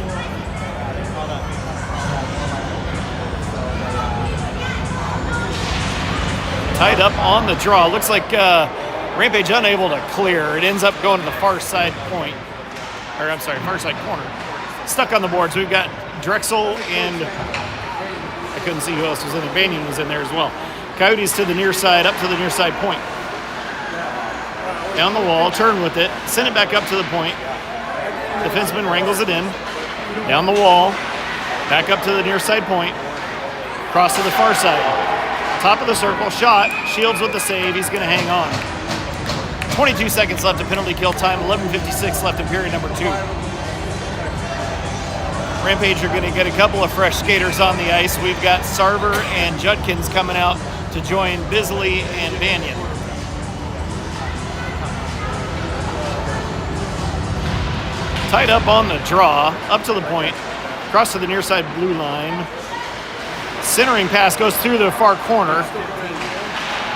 Tied up on the draw. Looks like Rampage unable to clear. It ends up going to the far side point. Or I'm sorry, far side corner. Stuck on the boards. We've got Drexel and I couldn't see who else was in there. Banyan was in there as well. Coyotes to the near side, up to the near side point. Down the wall, turn with it, send it back up to the point. Defenseman wrangles it in. Down the wall, back up to the near side point. Cross to the far side. Top of the circle, shot. Shields with the save. He's going to hang on. 22 seconds left of penalty kill time. 11:56 left in period number 2. Rampage are going to get a couple of fresh skaters on the ice. We've got Sarver and Judkins coming out to join Bisley and Banyan. Tied up on the draw, up to the point, across to the near side blue line. Centering pass goes through the far corner.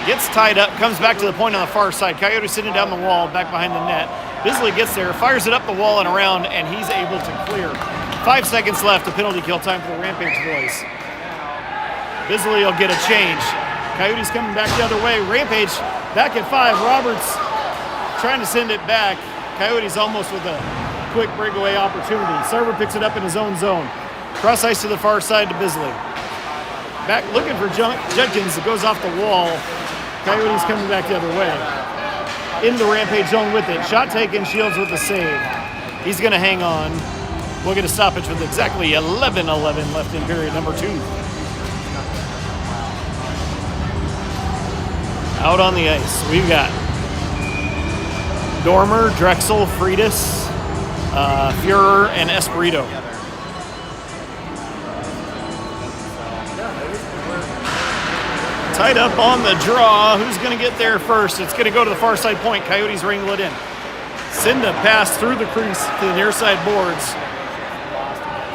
Gets tied up, comes back to the point on the far side. Coyotes sitting down the wall, back behind the net. Bisley gets there, fires it up the wall and around, and he's able to clear. 5 seconds left, a penalty kill time for the Rampage boys. Bisley will get a change. Coyotes coming back the other way. Rampage back at 5. Roberts trying to send it back. Coyotes almost with a quick breakaway opportunity. Server picks it up in his own zone. Cross ice to the far side to Bisley. Back looking for Judkins. It goes off the wall. Coyotes coming back the other way. In the Rampage zone with it. Shot taken, Shields with the save. He's going to hang on. We'll get a stoppage with exactly 11:11 left in period number 2. Out on the ice, we've got Dormer, Drexel, Freitas, Fuhrer, and Espirito. Tied up on the draw. Who's going to get there first? It's going to go to the far side point. Coyotes wrangle it in. Send a pass through the crease to the near side boards.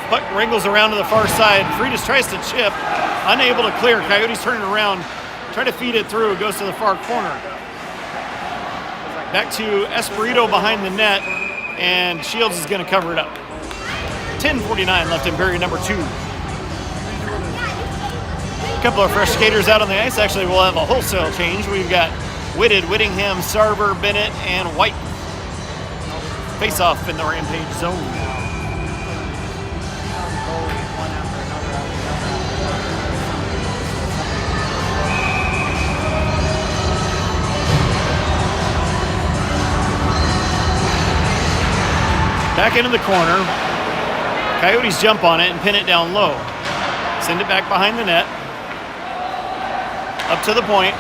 Puck wrangles around to the far side. Freitas tries to chip. Unable to clear. Coyotes turn it around. Try to feed it through. It goes to the far corner. Back to Espirito behind the net. And Shields is going to cover it up. 10:49 left in period number 2. A couple of fresh skaters out on the ice. Actually, we'll have a wholesale change. We've got Whitted, Whittingham, Sarver, Bennett, and White. Face off in the Rampage zone. Back into the corner. Coyotes jump on it and pin it down low. Send it back behind the net. Up to the point.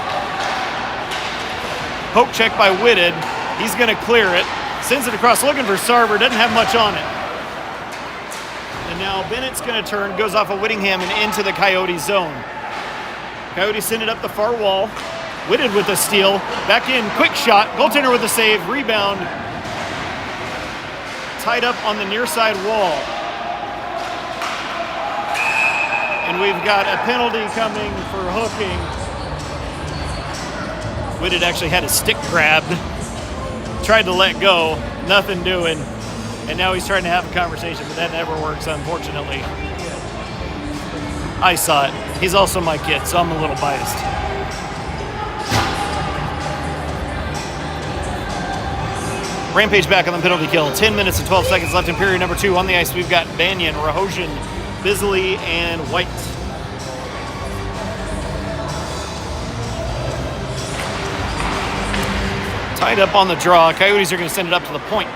Poke check by Whitted. He's going to clear it. Sends it across looking for Sarver. Doesn't have much on it. And now Bennett's going to turn. Goes off of Whittingham and into the Coyote zone. Coyotes send it up the far wall. Whitted with a steal. Back in. Quick shot. Goaltender with a save. Rebound. Tied up on the near side wall. And we've got a penalty coming for hooking. Whitted actually had his stick grabbed. Tried to let go. Nothing doing. And now he's trying to have a conversation, but that never works, unfortunately. I saw it. He's also my kid, so I'm a little biased. Rampage back on the penalty kill. 10 minutes and 12 seconds left in period number 2. On the ice, we've got Banyan, Rahosian, Bisley, and White. Tied up on the draw. Coyotes are going to send it up to the point.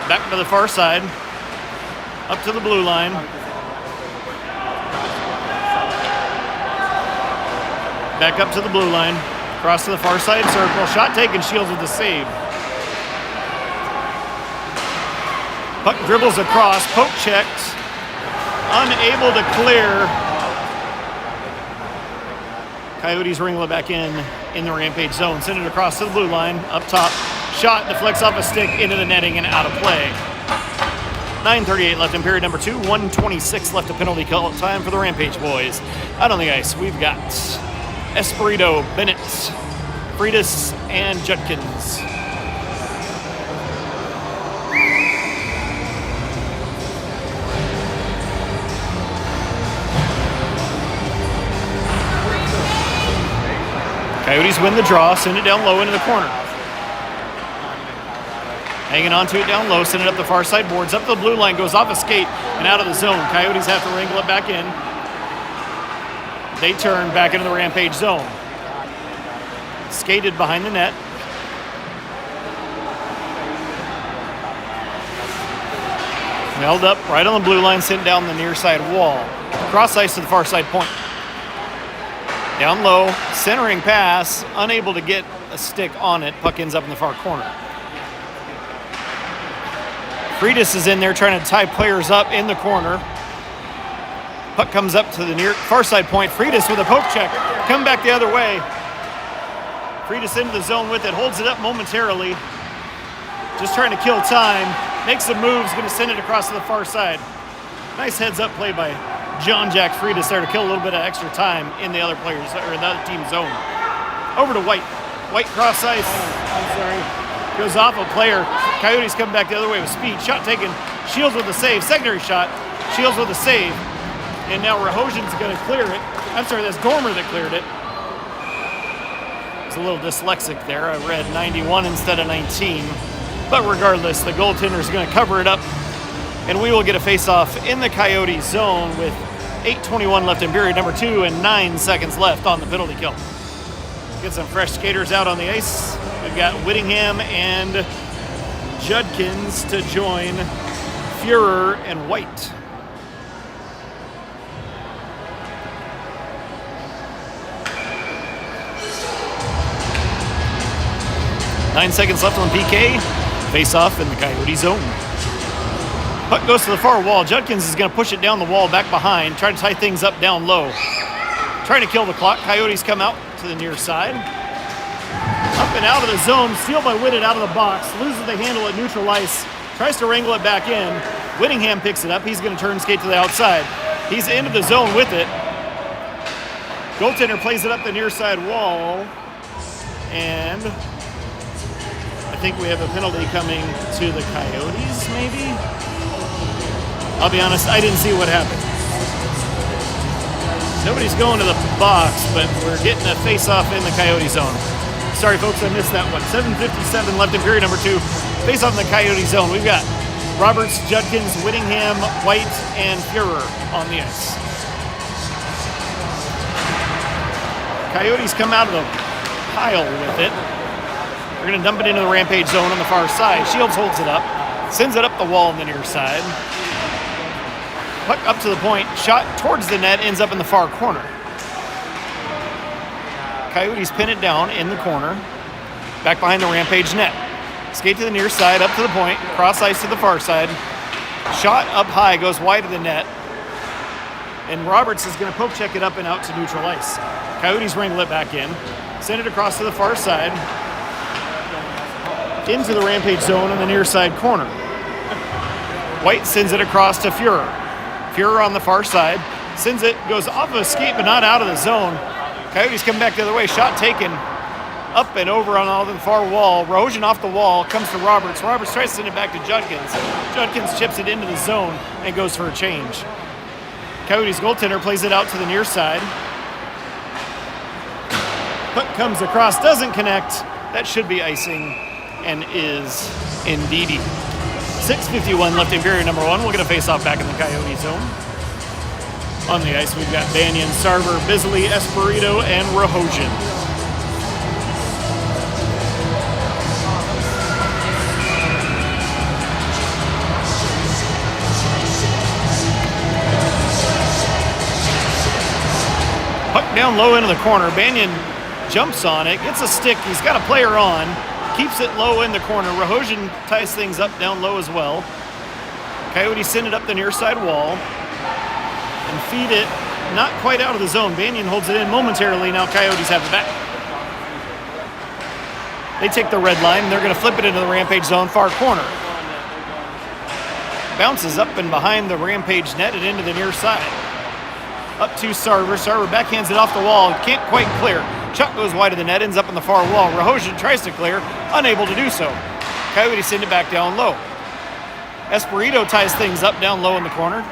Back to the far side. Up to the blue line. Back up to the blue line. Cross to the far side circle. Shot taken. Shields with the save. Puck dribbles across. Poke checked. Unable to clear. Coyotes wrangle it back in the Rampage zone. Send it across to the blue line. Up top. Shot deflects off a stick into the netting and out of play. 9:38 left in period number 2. 1:26 left of penalty kill time for the Rampage boys. Out on the ice, we've got Espirito, Bennett, Freitas, and Judkins. Coyotes win the draw, send it down low into the corner. Hanging on to it down low, send it up the far side boards, up the blue line, goes off a skate and out of the zone. Coyotes have to wrangle it back in. They turn back into the Rampage zone. Skated behind the net. Held up right on the blue line, sent down the near side wall. Cross ice to the far side point. Down low, centering pass, unable to get a stick on it. Puck ends up in the far corner. Freitas is in there trying to tie players up in the corner. Puck comes up to the near far side point. Freitas with a poke check. Come back the other way. Freitas into the zone with it. Holds it up momentarily. Just trying to kill time. Makes the moves. Going to send it across to the far side. Nice heads up play by John Jack Freitas there to kill a little bit of extra time in the other players or the other team's zone. Over to White. White cross ice. I'm sorry. Goes off a player. Coyotes come back the other way with speed. Shot taken. Shields with a save. Secondary shot. Shields with a save. And now Rahosian's going to clear it. I'm sorry, that's Dormer that cleared it. It's a little dyslexic there. I read 91 instead of 19. But regardless, the goaltender's going to cover it up. And we will get a face-off in the Coyote zone with 8:21 left in period number 2 and 9 seconds left on the penalty kill. Get some fresh skaters out on the ice. We've got Whittingham and Judkins to join Fuhrer and White. Nine seconds left on PK. Face off in the Coyote zone. Puck goes to the far wall. Judkins is going to push it down the wall back behind. Try to tie things up down low. Trying to kill the clock. Coyotes come out to the near side. Up and out of the zone. Steal by Whitted out of the box. Loses the handle at neutral ice. Tries to wrangle it back in. Whittingham picks it up. He's going to turn skate to the outside. He's into the zone with it. Goaltender plays it up the near side wall. And I think we have a penalty coming to the Coyotes, maybe? I'll be honest, I didn't see what happened. Nobody's going to the box, but we're getting a face-off in the Coyote zone. Sorry, folks, I missed that one. 7:57 left in period number 2. Face-off in the Coyote zone. We've got Roberts, Judkins, Whittingham, White, and Fuhrer on the ice. Coyotes come out of the pile with it. They're going to dump it into the Rampage zone on the far side. Shields holds it up, sends it up the wall on the near side. Puck up to the point, shot towards the net, ends up in the far corner. Coyotes pin it down in the corner, back behind the Rampage net. Skate to the near side, up to the point, cross ice to the far side. Shot up high, goes wide of the net. And Roberts is going to poke check it up and out to neutral ice. Coyotes wrangle it back in, send it across to the far side, into the Rampage zone on the near side corner. White sends it across to Fuhrer. Fuhrer on the far side, sends it, goes off of a skate but not out of the zone. Coyotes come back the other way, shot taken up and over on all the far wall. Rahosian off the wall, comes to Roberts. Roberts tries to send it back to Judkins. Judkins chips it into the zone and goes for a change. Coyotes goaltender plays it out to the near side. Puck comes across, doesn't connect. That should be icing and is indeedy. 6:51 left in period number 1. We'll get a face-off back in the Coyote zone. On the ice, we've got Banyan, Sarver, Bisley, Espirito, and Rahosian. Puck down low into the corner. Banyan jumps on it, gets a stick. He's got a player on. Keeps it low in the corner. Rahosian ties things up down low as well. Coyotes send it up the near side wall and feed it not quite out of the zone. Banyan holds it in momentarily. Now Coyotes have it back. They take the red line. They're going to flip it into the Rampage zone, far corner. Bounces up and behind the Rampage net and into the near side. Up to Sarver. Sarver backhands it off the wall. Can't quite clear. Chuck goes wide of the net, ends up in the far wall. Rahosian tries to clear, unable to do so. Coyotes send it back down low. Espirito ties things up down low in the corner.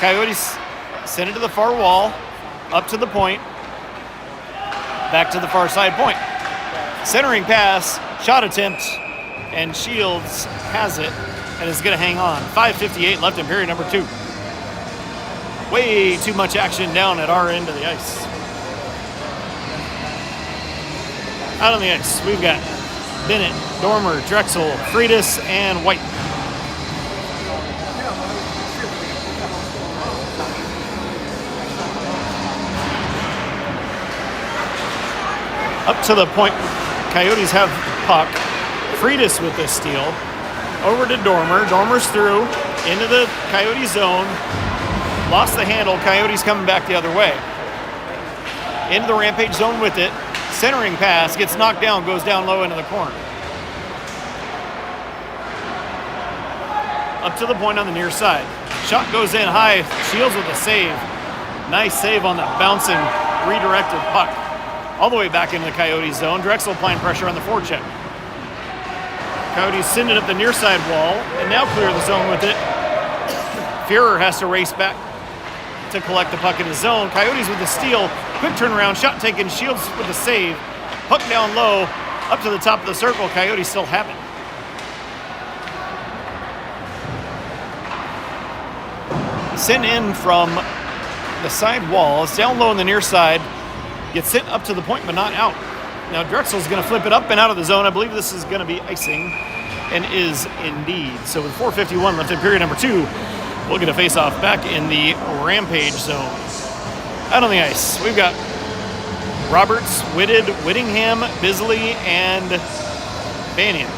Coyotes send it to the far wall, up to the point, back to the far side point. Centering pass, shot attempt, and Shields has it and is going to hang on. 5:58 left in period number 2. Way too much action down at our end of the ice. Out on the ice, we've got Bennett, Dormer, Drexel, Freitas, and White. Up to the point, Coyotes have puck. Freitas with this steal. Over to Dormer. Dormer's through, into the Coyote zone. Lost the handle. Coyotes coming back the other way. Into the Rampage zone with it. Centering pass, gets knocked down, goes down low into the corner. Up to the point on the near side. Shot goes in high. Shields with a save. Nice save on that bouncing, redirected puck. All the way back into the Coyote zone. Drexel applying pressure on the forecheck. Coyotes send it up the near side wall and now clear the zone with it. Führer has to race back to collect the puck in his zone. Coyotes with the steal. Quick turnaround, shot taken. Shields with the save. Puck down low, up to the top of the circle. Coyotes still have it. Sent in from the side wall. It's down low on the near side. Gets sent up to the point, but not out. Now Drexel's going to flip it up and out of the zone. I believe this is going to be icing, and is indeed. So with 4:51 left in period number 2, we'll get a face-off back in the Rampage zone. Out on the ice, we've got Roberts, Whitted, Whittingham, Bisley, and Banyan.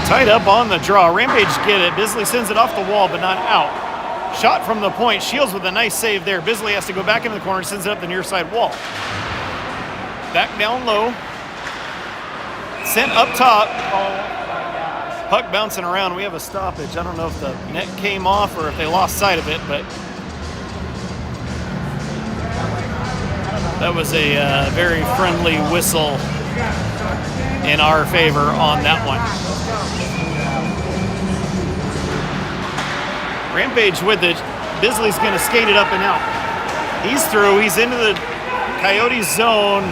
Tied up on the draw. Rampage get it. Bisley sends it off the wall, but not out. Shot from the point. Shields with a nice save there. Bisley has to go back into the corner, sends it up the near side wall. Back down low. Sent up top. Puck bouncing around. We have a stoppage. I don't know if the net came off or if they lost sight of it, but that was a very friendly whistle in our favor on that one. Rampage with it. Bisley's going to skate it up and out. He's through. He's into the Coyotes zone.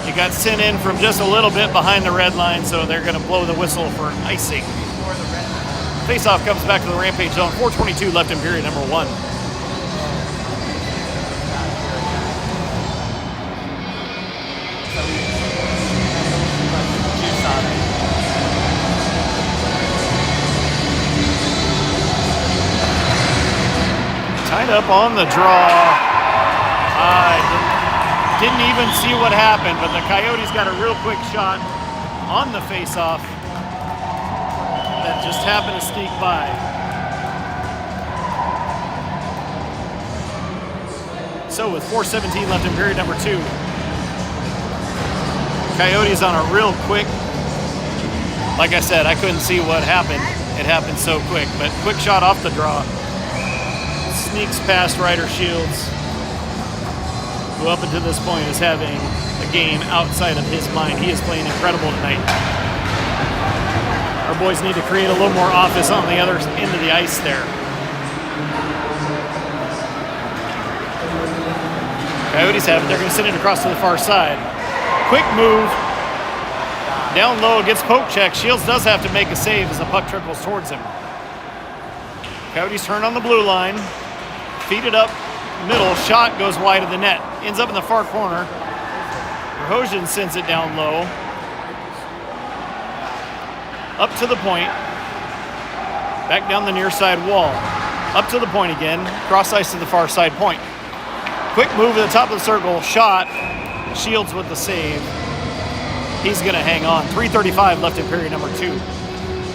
He got sent in from just a little bit behind the red line, so they're going to blow the whistle for icing. Faceoff comes back to the Rampage zone. 4:22 left in period number 1. Tied up on the draw. I didn't even see what happened, but the Coyotes got a real quick shot on the face-off that just happened to sneak by. So with 4:17 left in period number 2, Coyotes on a real quick, like I said, I couldn't see what happened. It happened so quick, but quick shot off the draw. Sneaks past Ryder Shields, who up until this point is having a game outside of his mind. He is playing incredible tonight. Our boys need to create a little more offense on the other end of the ice there. Coyotes have it. They're going to send it across to the far side. Quick move. Down low, gets poke check. Shields does have to make a save as the puck trickles towards him. Coyotes turn on the blue line. Feed it up middle. Shot goes wide of the net. Ends up in the far corner. Verhoeven sends it down low. Up to the point. Back down the near side wall. Up to the point again. Cross ice to the far side point. Quick move at the top of the circle. Shot. Shields with the save. He's going to hang on. 3:35 left in period number 2.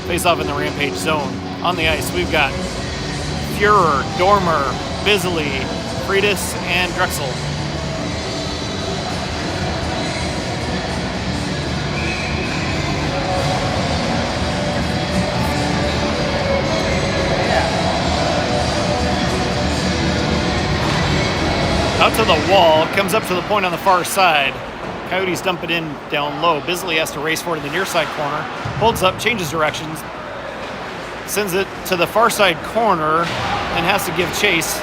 Face off in the Rampage zone. On the ice, we've got Führer, Dormer, Bisley, Freitas, and Drexel. Out to the wall, comes up to the point on the far side. Coyotes dump it in down low. Bisley has to race for it in the near side corner. Holds up, changes directions. Sends it to the far side corner and has to give chase.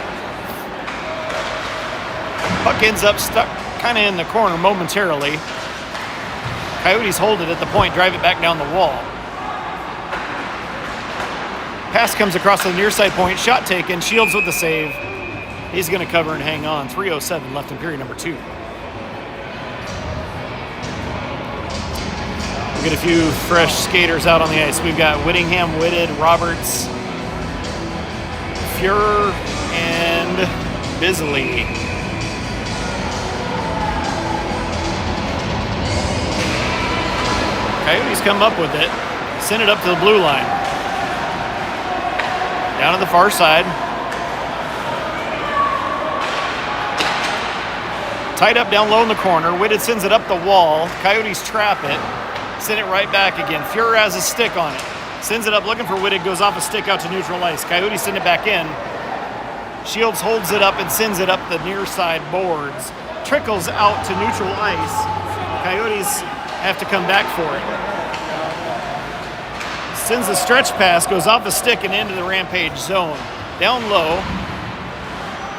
Puck ends up stuck kind of in the corner momentarily. Coyotes hold it at the point, drive it back down the wall. Pass comes across to the near side point, shot taken, Shields with the save. He's going to cover and hang on. 3:07 left in period number 2. We'll get a few fresh skaters out on the ice. We've got Whittingham, Whitted, Roberts, Führer, and Bisley. Coyotes come up with it. Send it up to the blue line. Down to the far side. Tied up down low in the corner. Whitted sends it up the wall. Coyotes trap it. Send it right back again. Führer has a stick on it. Sends it up looking for Whitted. Goes off a stick out to neutral ice. Coyotes send it back in. Shields holds it up and sends it up the near side boards. Trickles out to neutral ice. Coyotes have to come back for it. Sends a stretch pass, goes off a stick and into the Rampage zone. Down low.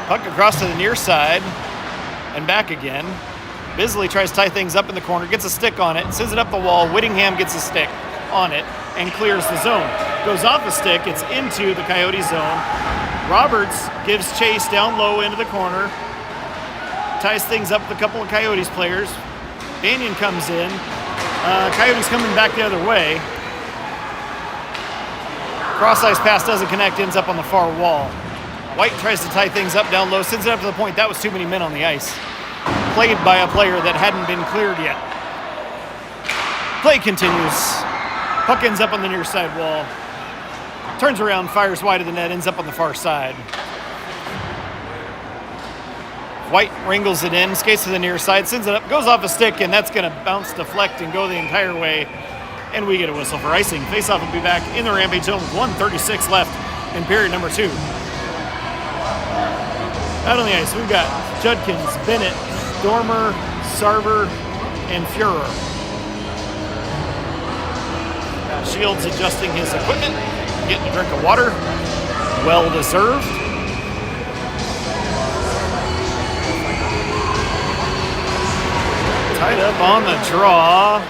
Puck across to the near side and back again. Bisley tries to tie things up in the corner, gets a stick on it, sends it up the wall. Whittingham gets a stick on it and clears the zone. Goes off the stick, it's into the Coyote zone. Roberts gives chase down low into the corner. Ties things up with a couple of Coyotes players. Banyan comes in. Coyotes coming back the other way. Cross-ice pass doesn't connect, ends up on the far wall. White tries to tie things up down low, sends it up to the point. That was too many men on the ice. Played by a player that hadn't been cleared yet. Play continues. Puck ends up on the near side wall. Turns around, fires wide of the net, ends up on the far side. White wrangles it in, skates to the near side, sends it up, goes off a stick, and that's going to bounce, deflect, and go the entire way. And we get a whistle for icing. Faceoff will be back in the Rampage zone with 1:36 left in period number 2. Out on the ice, we've got Judkins, Bennett, Dormer, Sarver, and Fuhrer. Shields adjusting his equipment, getting a drink of water. Well deserved. Tied up on the draw.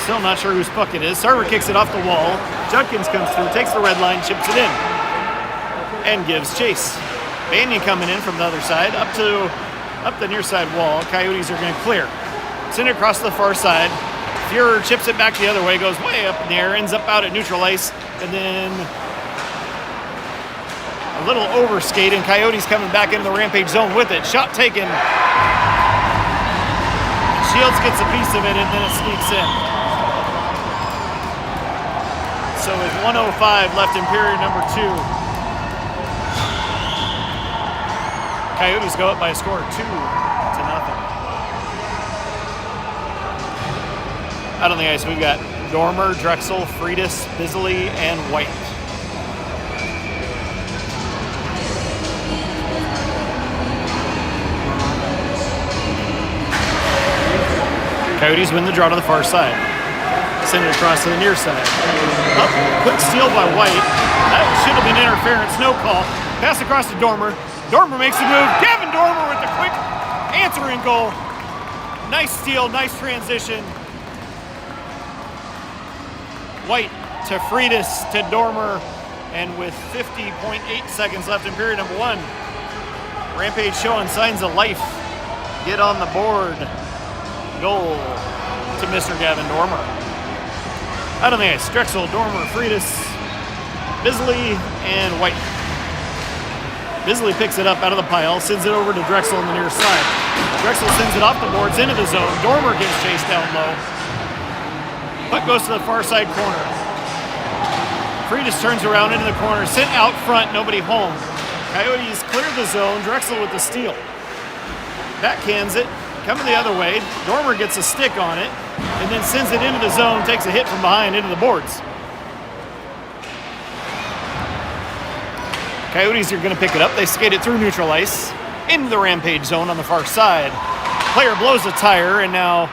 Still not sure whose puck it is. Sarver kicks it off the wall. Judkins comes through, takes the red line, chips it in, and gives chase. Banyan coming in from the other side, up the near side wall. Coyotes are going to clear. Send it across to the far side. Fuhrer chips it back the other way, goes way up in the air, ends up out at neutral ice, and then a little overskate, and Coyotes coming back into the Rampage zone with it. Shot taken. Shields gets a piece of it, and then it sneaks in. So with 1:05 left in period number 2, Coyotes go up by a score of 2-0. Out on the ice, we've got Dormer, Drexel, Freitas, Bisley, and White. Coyotes win the draw to the far side. Send it across to the near side. Up, quick steal by White. That should have been interference, no call. Pass across to Dormer. Dormer makes the move. Gavin Dormer with the quick answering goal. Nice steal, nice transition. White to Freitas to Dormer, and with 50.8 seconds left in period number 1, Rampage showing signs of life. Get on the board. Goal to Mr. Gavin Dormer. Out on the ice, Drexel, Dormer, Freitas, Bisley, and White. Bisley picks it up out of the pile, sends it over to Drexel on the near side. Drexel sends it off the boards into the zone. Dormer gets chased down low. Puck goes to the far side corner. Freitas turns around into the corner, sent out front, nobody home. Coyotes clear the zone, Drexel with the steal. Backhands it, coming the other way. Dormer gets a stick on it, and then sends it into the zone, takes a hit from behind into the boards. Coyotes are going to pick it up. They skate it through neutral ice into the Rampage zone on the far side. Player blows a tire, and now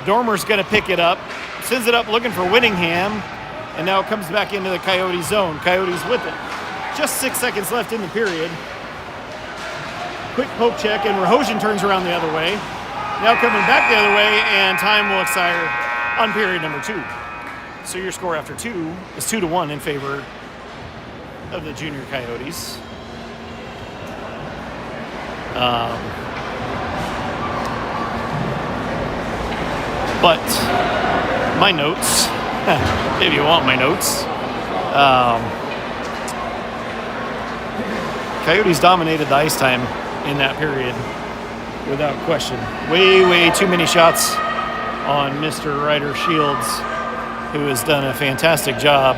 Dormer's going to pick it up. Sends it up looking for Whittingham, and now it comes back into the Coyote zone. Coyotes with it. Just 6 seconds left in the period. Quick poke check, and Rahojian turns around the other way. Now coming back the other way, and time will expire on period number 2. So your score after 2 is 2-1 in favor of the junior Coyotes. But my notes, if you want my notes, Coyotes dominated the ice time in that period without question. Way too many shots on Mr. Ryder Shields, who has done a fantastic job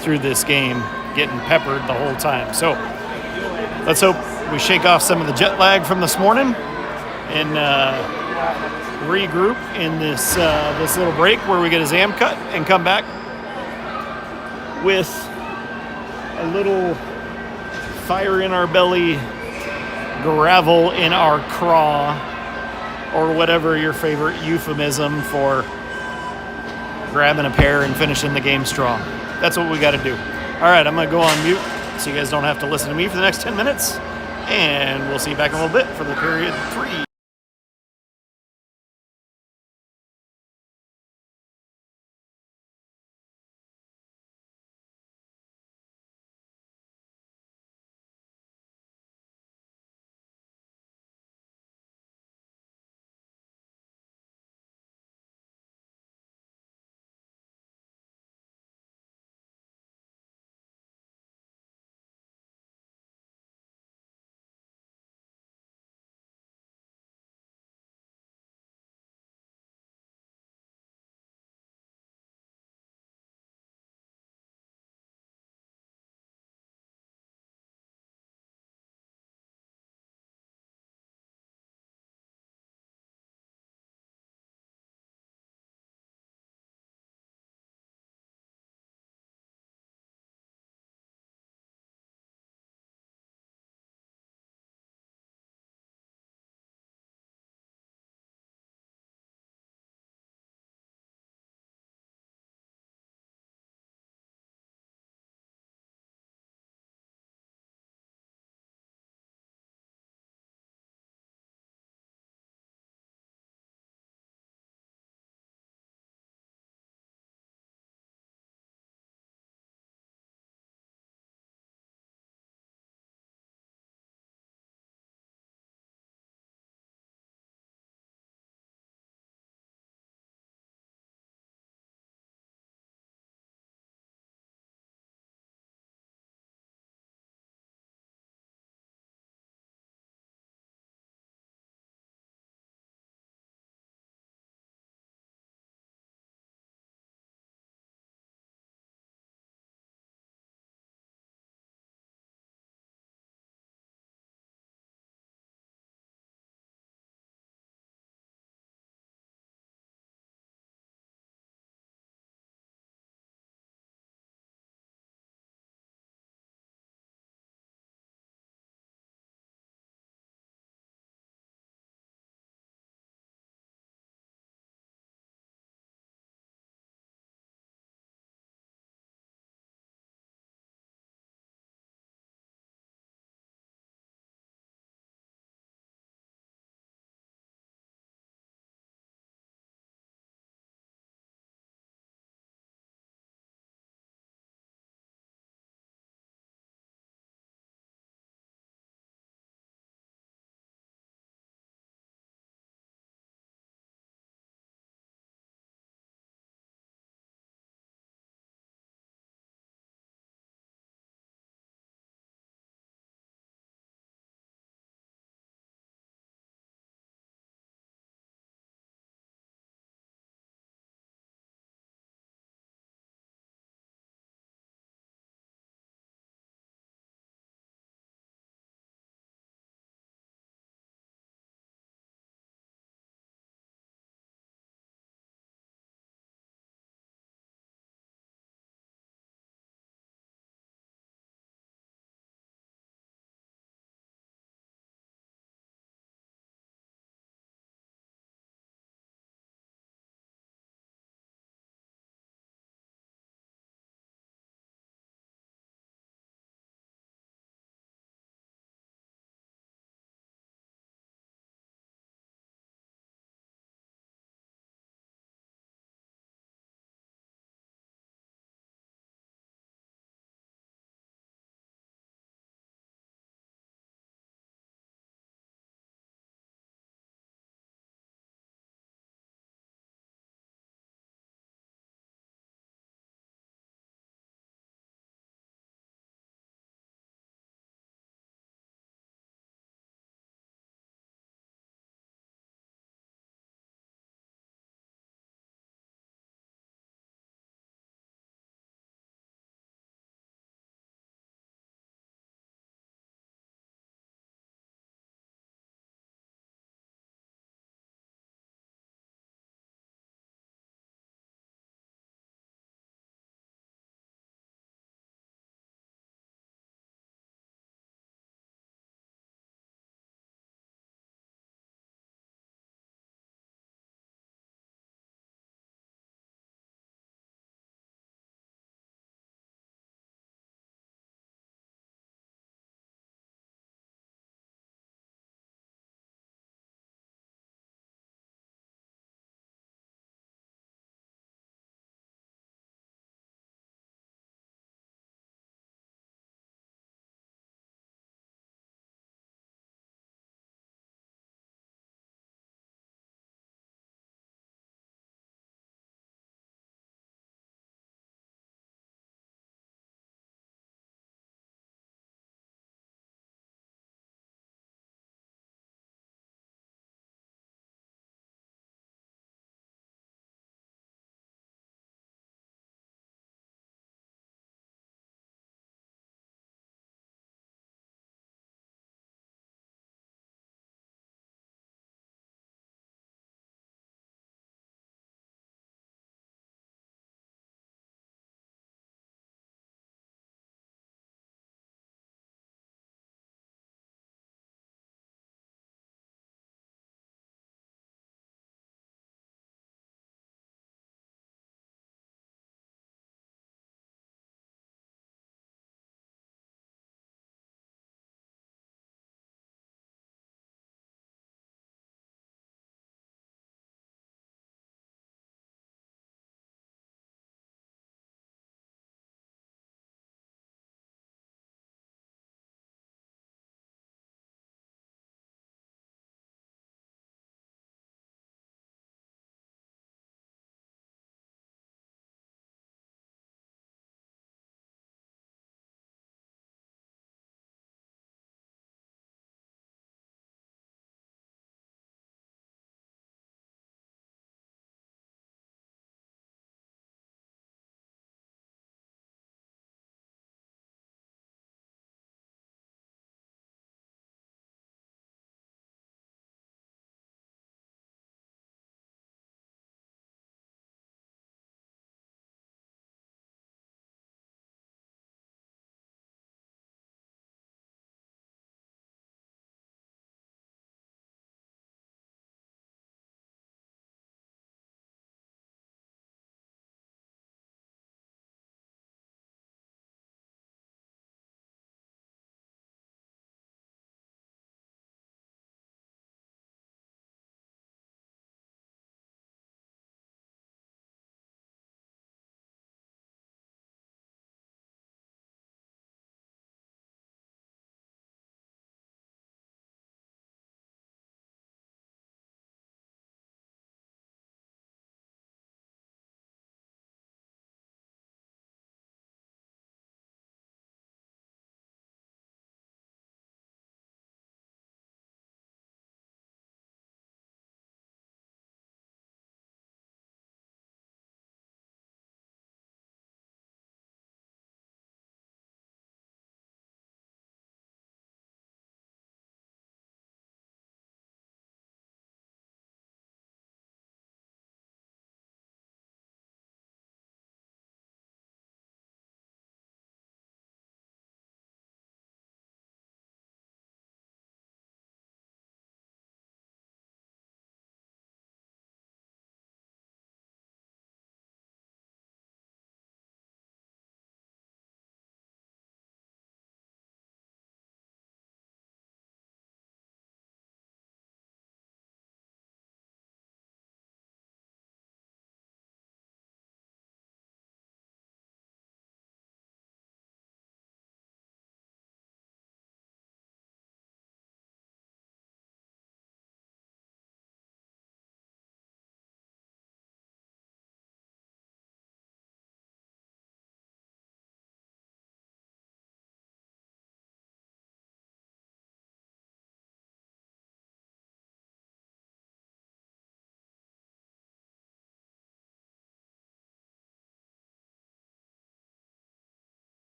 through this game, getting peppered the whole time. So let's hope we shake off some of the jet lag from this morning and regroup in this little break where we get a Zam cut and come back with a little fire in our belly, gravel in our craw, or whatever your favorite euphemism for grabbing a pair and finishing the game strong. That's what we got to do. All right, I'm going to go on mute so you guys don't have to listen to me for the next 10 minutes. And we'll see you back in a little bit for the period 3.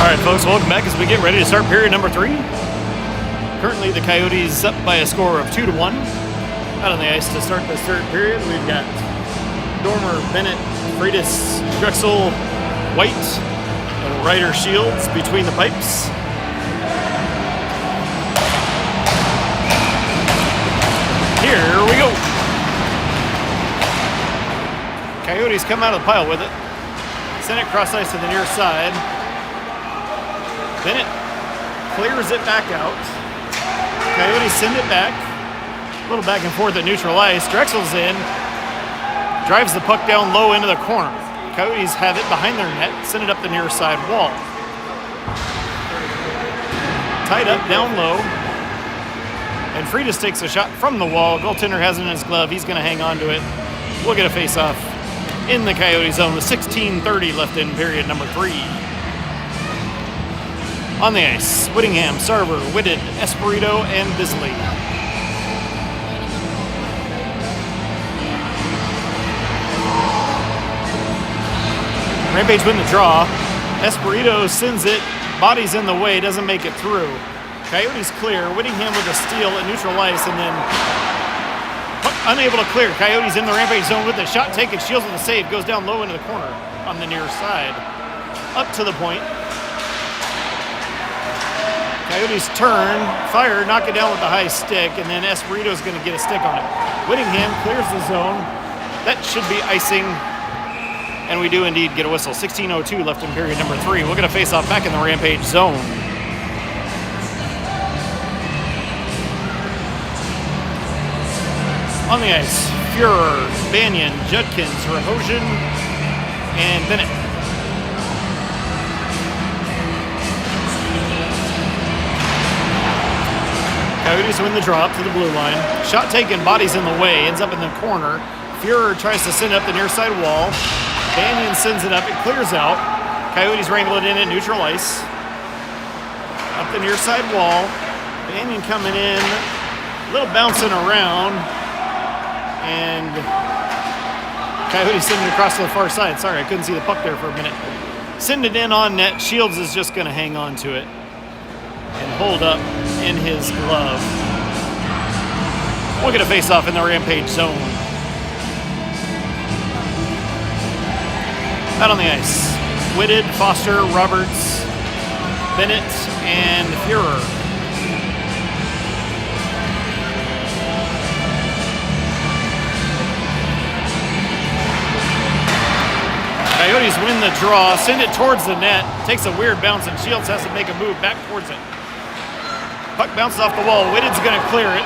right, folks, welcome back as we get ready to start period number 3. Currently, the Coyotes up by a score of 2-1. Out on the ice to start this third period, we've got Dormer, Bennett, Freitas, Drexel, White, and Ryder Shields between the pipes. Here we go. Coyotes come out of the pile with it. Send it cross ice to the near side. Bennett clears it back out. Coyotes send it back. A little back and forth at neutral ice. Drexel's in. Drives the puck down low into the corner. Coyotes have it behind their net. Send it up the near side wall. Tied up down low. And Freitas takes a shot from the wall. Goaltender has it in his glove. He's going to hang on to it. We'll get a face-off in the Coyote zone with 16:30 left in period number 3. On the ice, Whittingham, Sarver, Whitted, Espirito, and Bisley. Rampage win the draw. Espirito sends it, body's in the way, doesn't make it through. Coyotes clear, Whittingham with a steal at neutral ice, and then unable to clear. Coyotes in the Rampage zone with the shot taken. Shields with the save, goes down low into the corner on the near side. Up to the point. Coyotes turn, fire, knock it down with the high stick, and then Espirito's going to get a stick on it. Whittingham clears the zone. That should be icing, and we do indeed get a whistle. 16:02 left in period number 3. We'll get a face-off back in the Rampage zone. On the ice, Fuhrer, Banyan, Judkins, Rahosian, and Bennett. Coyotes win the draw up to the blue line. Shot taken, body's in the way, ends up in the corner. Fuhrer tries to send it up the near side wall. Banyan sends it up, it clears out. Coyotes wrangle it in at neutral ice. Up the near side wall. Banyan coming in, a little bouncing around. And Coyotes send it across to the far side. Sorry, I couldn't see the puck there for a minute. Send it in on net. Shields is just going to hang on to it and hold up in his glove. We'll get a face-off in the Rampage zone. Out on the ice, Whitted, Foster, Roberts, Bennett, and Fuhrer. Coyotes win the draw, send it towards the net, takes a weird bounce, and Shields has to make a move back towards it. Puck bounces off the wall, Whitted's gonna clear it.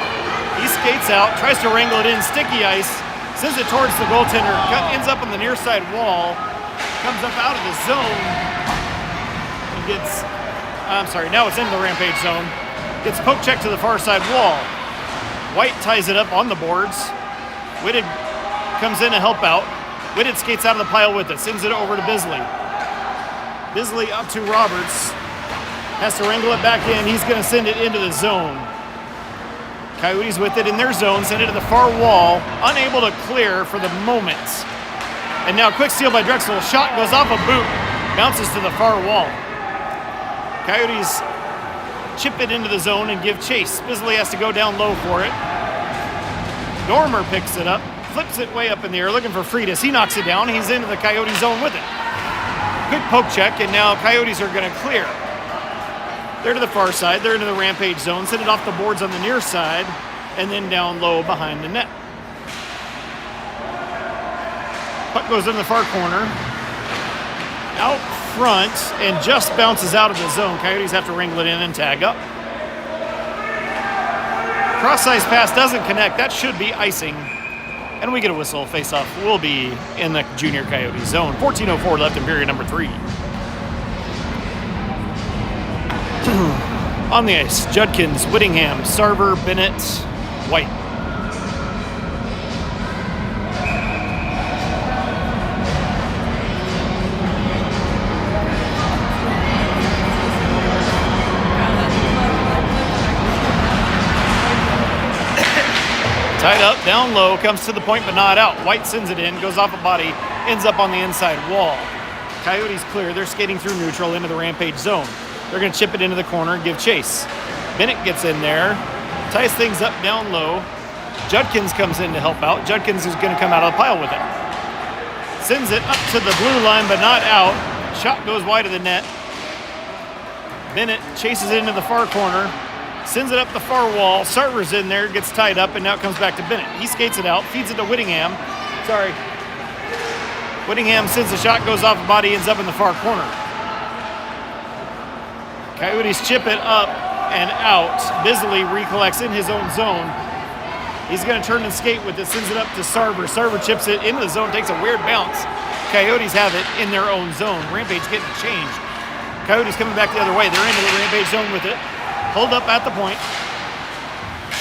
He skates out, tries to wrangle it in, sticky ice, sends it towards the goaltender, ends up on the near side wall, comes up out of the zone, and gets, now it's into the Rampage zone, gets poke check to the far side wall. White ties it up on the boards. Whitted comes in to help out. Whitted skates out of the pile with it, sends it over to Bisley. Bisley up to Roberts. Has to wrangle it back in. He's going to send it into the zone. Coyotes with it in their zone, send it to the far wall. Unable to clear for the moment. And now quick steal by Drexel. Shot goes off a boot. Bounces to the far wall. Coyotes chip it into the zone and give chase. Bisley has to go down low for it. Dormer picks it up. Flips it way up in the air, looking for Freitas. He knocks it down. He's into the Coyote zone with it. Quick poke check, and now Coyotes are going to clear. They're to the far side. They're into the Rampage zone. Send it off the boards on the near side, and then down low behind the net. Puck goes in the far corner. Out front, and just bounces out of the zone. Coyotes have to wrangle it in and tag up. Cross-ice pass doesn't connect. That should be icing. And we get a whistle. Face-off will be in the junior Coyote zone. 14:04 left in period number 3. On the ice, Judkins, Whittingham, Sarver, Bennett, White. Tied up, down low, comes to the point but not out. White sends it in, goes off a body, ends up on the inside wall. Coyotes clear. They're skating through neutral into the Rampage zone. They're going to chip it into the corner and give chase. Bennett gets in there, ties things up down low. Judkins comes in to help out. Judkins is going to come out of the pile with it. Sends it up to the blue line, but not out. Shot goes wide of the net. Bennett chases it into the far corner, sends it up the far wall. Sarver's in there, gets tied up, and now it comes back to Bennett. He skates it out, feeds it to Whittingham. Whittingham sends the shot, goes off the body, ends up in the far corner. Coyotes chip it up and out. Bisley recollects in his own zone. He's going to turn and skate with it, sends it up to Sarver. Sarver chips it into the zone, takes a weird bounce. Coyotes have it in their own zone. Rampage getting changed. Coyotes coming back the other way. They're into the Rampage zone with it. Hold up at the point.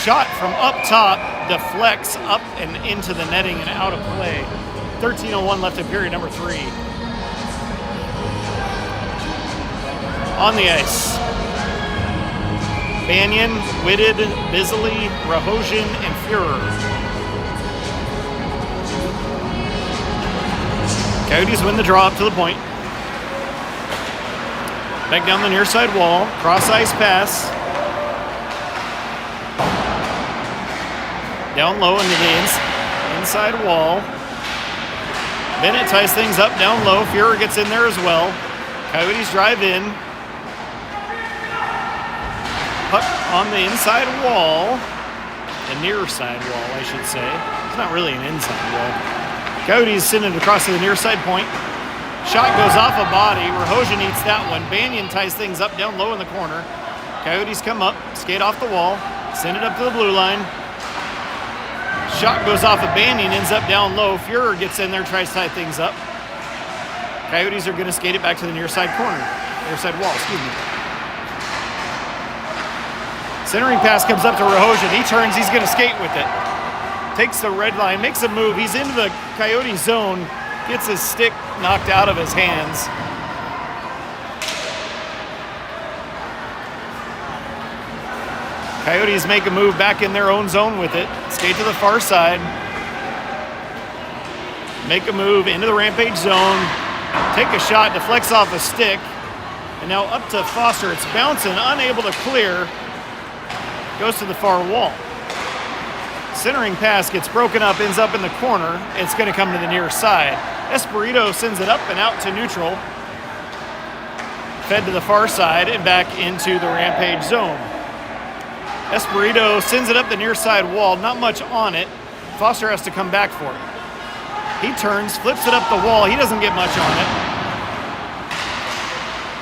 Shot from up top, deflects up and into the netting and out of play. 13:01 left in period number 3. On the ice, Banyan, Whitted, Bisley, Rahosian, and Fuhrer. Coyotes win the draw up to the point. Back down the near side wall, cross ice pass. Down low into the inside wall. Bennett ties things up down low. Fuhrer gets in there as well. Coyotes drive in. Puck on the inside wall. The near side wall, I should say. It's not really an inside wall. Coyotes send it across to the near side point. Shot goes off a body. Rahosian eats that one. Banyan ties things up down low in the corner. Coyotes come up, skate off the wall, send it up to the blue line. Shot goes off of Banyan, ends up down low. Fuhrer gets in there, tries to tie things up. Coyotes are going to skate it back to the near side corner. Near side wall, excuse me. Centering pass comes up to Rahosian. He turns, he's going to skate with it. Takes the red line, makes a move. He's into the Coyote zone. Gets his stick knocked out of his hands. Coyotes make a move back in their own zone with it. Skate to the far side. Make a move into the Rampage zone. Take a shot, deflects off a stick. And now up to Foster. It's bouncing, unable to clear. Goes to the far wall. Centering pass gets broken up, ends up in the corner. It's going to come to the near side. Espirito sends it up and out to neutral. Fed to the far side and back into the Rampage zone. Espirito sends it up the near side wall, not much on it. Foster has to come back for it. He turns, flips it up the wall. He doesn't get much on it.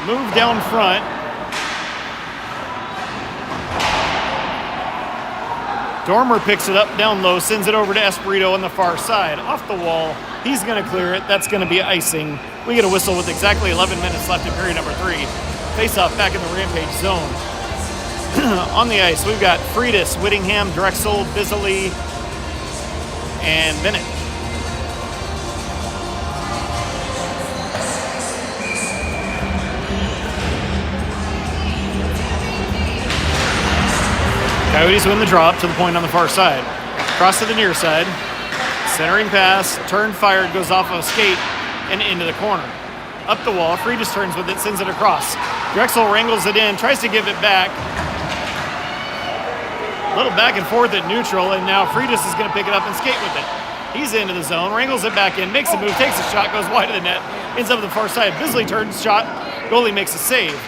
Move down front. Dormer picks it up down low, sends it over to Espirito on the far side. Off the wall, he's going to clear it. That's going to be icing. We get a whistle with exactly 11 minutes left in period number 3. Face-off back in the Rampage zone. On the ice, we've got Freitas, Whittingham, Drexel, Bisley, and Bennett. Coyotes win the draw up to the point on the far side. Cross to the near side. Centering pass, turn fired, goes off of a skate and into the corner. Up the wall, Freitas turns with it, sends it across. Drexel wrangles it in, tries to give it back. A little back and forth at neutral, and now Freitas is going to pick it up and skate with it. He's into the zone, wrangles it back in, makes a move, takes a shot, goes wide of the net, ends up on the far side. Bisley turns, shot, goalie makes a save.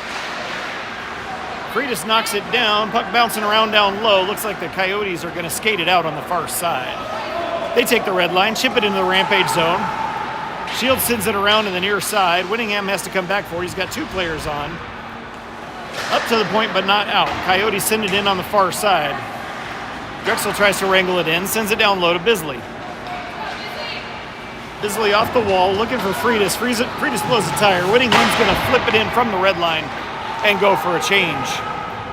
Freitas knocks it down, puck bouncing around down low. Looks like the Coyotes are going to skate it out on the far side. They take the red line, chip it into the Rampage zone. Shields sends it around to the near side. Whittingham has to come back for it. He's got 2 players on. Up to the point, but not out. Coyotes send it in on the far side. Drexel tries to wrangle it in, sends it down low to Bisley. Bisley off the wall, looking for Freitas. Freitas blows a tire. Whittingham's going to flip it in from the red line and go for a change.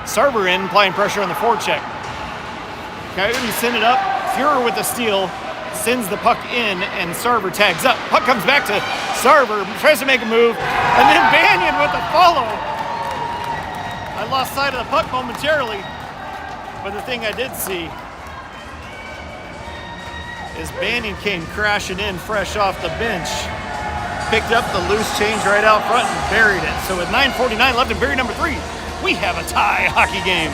Sarver in, applying pressure on the forecheck. Coyotes send it up. Fuhrer with the steal, sends the puck in, and Sarver tags up. Puck comes back to Sarver, tries to make a move, and then Banyan with the follow. I lost sight of the puck momentarily, but the thing I did see is Banyan came crashing in fresh off the bench picked up the loose change right out front and buried it. So with 9:49 left in period number 3, we have a tie hockey game.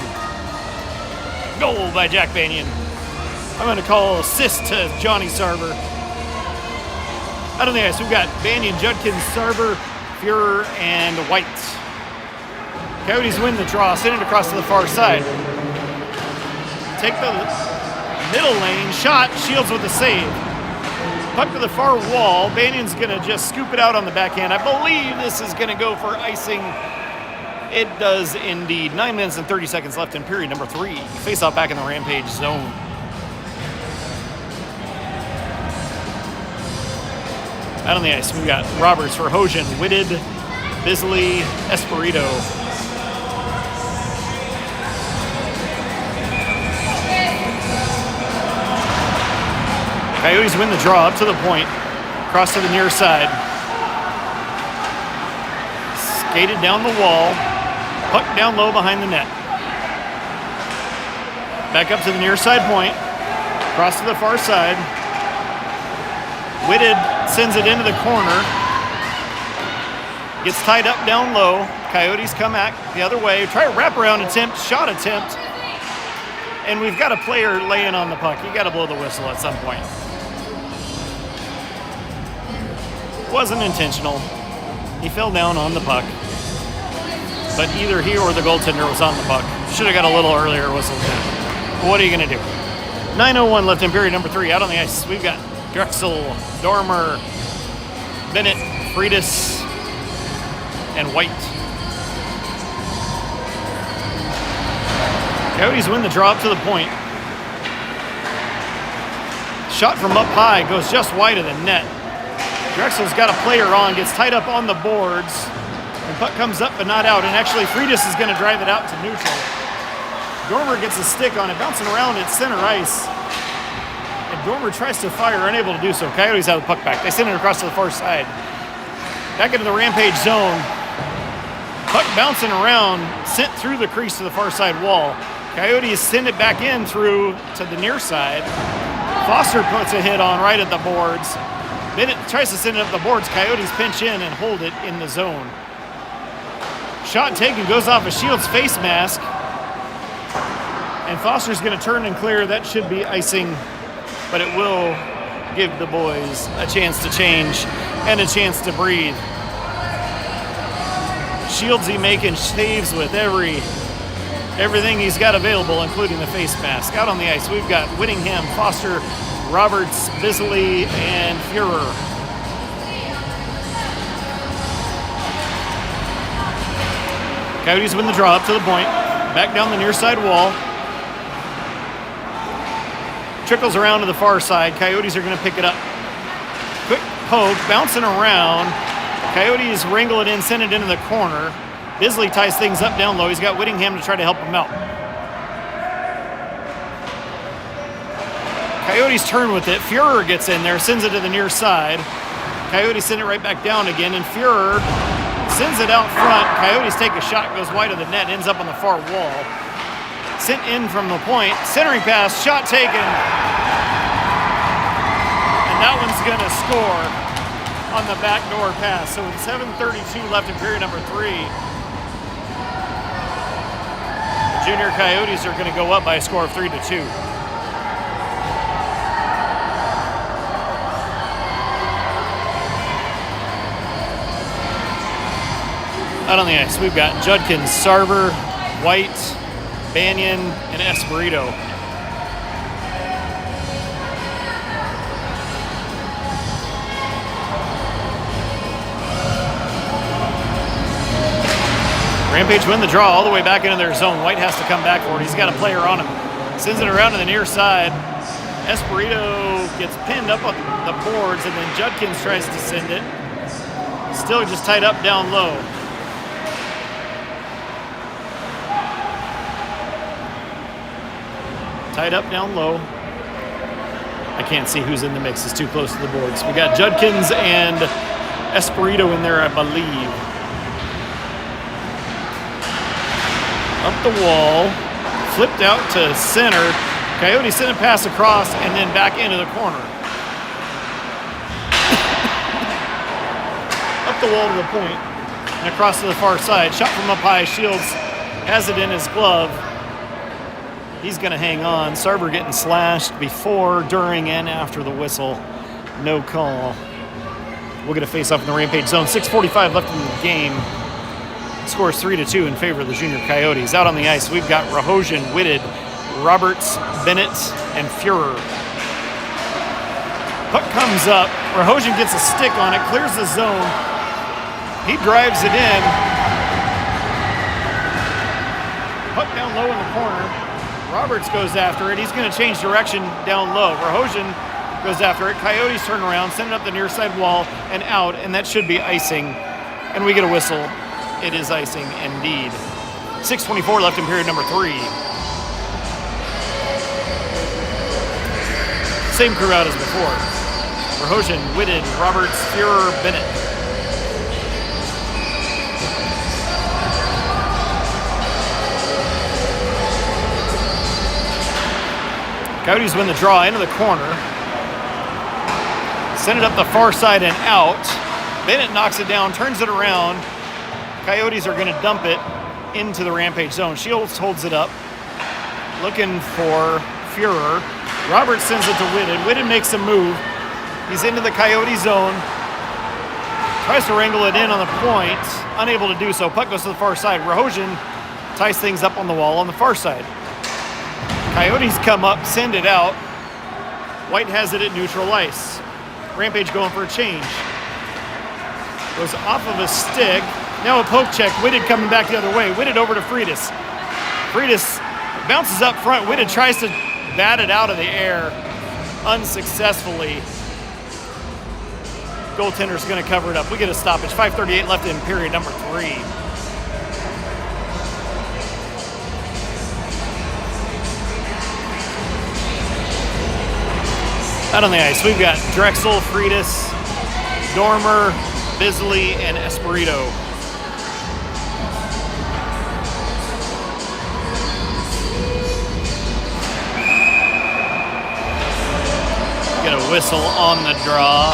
Goal by Jack Banyan. I'm going to call assist to Johnny Sarver. Out on the ice, we've got Banyan, Judkins, Sarver, Fuhrer, and White. Coyotes win the draw, send it across to the far side. Take the middle lane, shot, Shields with the save. Puck to the far wall, Banyan's gonna just scoop it out on the backhand. I believe this is gonna go for icing. It does indeed. 9 minutes and 30 seconds left in period number 3. Face off back in the Rampage zone. Out on the ice, we've got Roberts for Hojan, Whitted, Bisley, Espirito. Coyotes win the draw up to the point, cross to the near side. Skated down the wall, puck down low behind the net. Back up to the near side point, cross to the far side. Whitted sends it into the corner. Gets tied up down low. Coyotes come back the other way. Try a wraparound attempt, shot attempt. And we've got a player laying on the puck. You got to blow the whistle at some point. Wasn't intentional. He fell down on the puck. But either he or the goaltender was on the puck. Should have got a little earlier whistle. But what are you going to do? 9:01 left in period number 3. Out on the ice, we've got Drexel, Dormer, Bennett, Freitas, and White. Coyotes win the draw up to the point. Shot from up high goes just wide of the net. Drexel's got a player on, gets tied up on the boards. And puck comes up but not out. And actually Freitas is going to drive it out to neutral. Dormer gets a stick on it, bouncing around at center ice. And Dormer tries to fire, unable to do so. Coyotes have the puck back. They send it across to the far side. Back into the Rampage zone. Puck bouncing around, sent through the crease to the far side wall. Coyotes send it back in through to the near side. Foster puts a hit on right at the boards. Bennett tries to send it up the boards. Coyotes pinch in and hold it in the zone. Shot taken, goes off a Shields face mask. And Foster's going to turn and clear. That should be icing, but it will give the boys a chance to change and a chance to breathe. Shieldsy making saves with everything he's got available, including the face mask. Out on the ice, we've got Whittingham, Foster, Roberts, Bisley, and Fuhrer. Coyotes win the draw up to the point. Back down the near side wall. Trickles around to the far side. Coyotes are going to pick it up. Quick poke, bouncing around. Coyotes wrangle it in, send it into the corner. Bisley ties things up down low. He's got Whittingham to try to help him out. Coyotes turn with it. Fuhrer gets in there, sends it to the near side. Coyotes send it right back down again, and Fuhrer sends it out front. Coyotes take a shot, goes wide of the net, ends up on the far wall. Sent in from the point, centering pass, shot taken. And that one's gonna score on the backdoor pass. So with 7:32 left in period number 3, the junior Coyotes are gonna go up by a score of 3-2. Out on the ice, we've got Judkins, Sarver, White, Banyan, and Espirito. Rampage win the draw all the way back into their zone. White has to come back for it. He's got a player on him. Sends it around to the near side. Espirito gets pinned up on the boards, and then Judkins tries to send it. Still just tied up down low. Tied up down low. I can't see who's in the mix. It's too close to the boards. We got Judkins and Espirito in there, I believe. Up the wall. Flipped out to center. Coyote sent a pass across and then back into the corner. the wall to the point and across to the far side. Shot from up high. Shields has it in his glove. He's going to hang on. Sarver getting slashed before, during, and after the whistle. No call. We'll get a face-off in the Rampage zone. 6:45 left in the game. Scores 3-2 in favor of the Junior Coyotes. Out on the ice, we've got Rahosian, Whitted, Roberts, Bennett, and Fuhrer. Puck comes up. Rahosian gets a stick on it, clears the zone. He drives it in. Puck down low in the corner. Roberts goes after it. He's going to change direction down low. Rahosian goes after it. Coyotes turn around, send it up the near side wall and out, and that should be icing. And we get a whistle. It is icing indeed. 6:24 left in period number 3. Same crew out as before. Rahosian, Whitted, Roberts, Fuhrer, Bennett. Coyotes win the draw into the corner. Send it up the far side and out. Bennett knocks it down, turns it around. Coyotes are going to dump it into the Rampage zone. Shields holds it up, looking for Fuhrer. Roberts sends it to Whitted. Whitted makes a move. He's into the Coyote zone. Tries to wrangle it in on the point. Unable to do so. Puck goes to the far side. Rahosian ties things up on the wall on the far side. Coyotes come up, send it out. White has it at neutral ice. Rampage going for a change. Goes off of a stick. Now a poke check. Whitted coming back the other way. Whitted over to Freitas. Freitas bounces up front. Whitted tries to bat it out of the air unsuccessfully. Goaltender's going to cover it up. We get a stoppage. 5:38 left in period number 3. Out on the ice, we've got Drexel, Freitas, Dormer, Bisley, and Espirito. Get a whistle on the draw.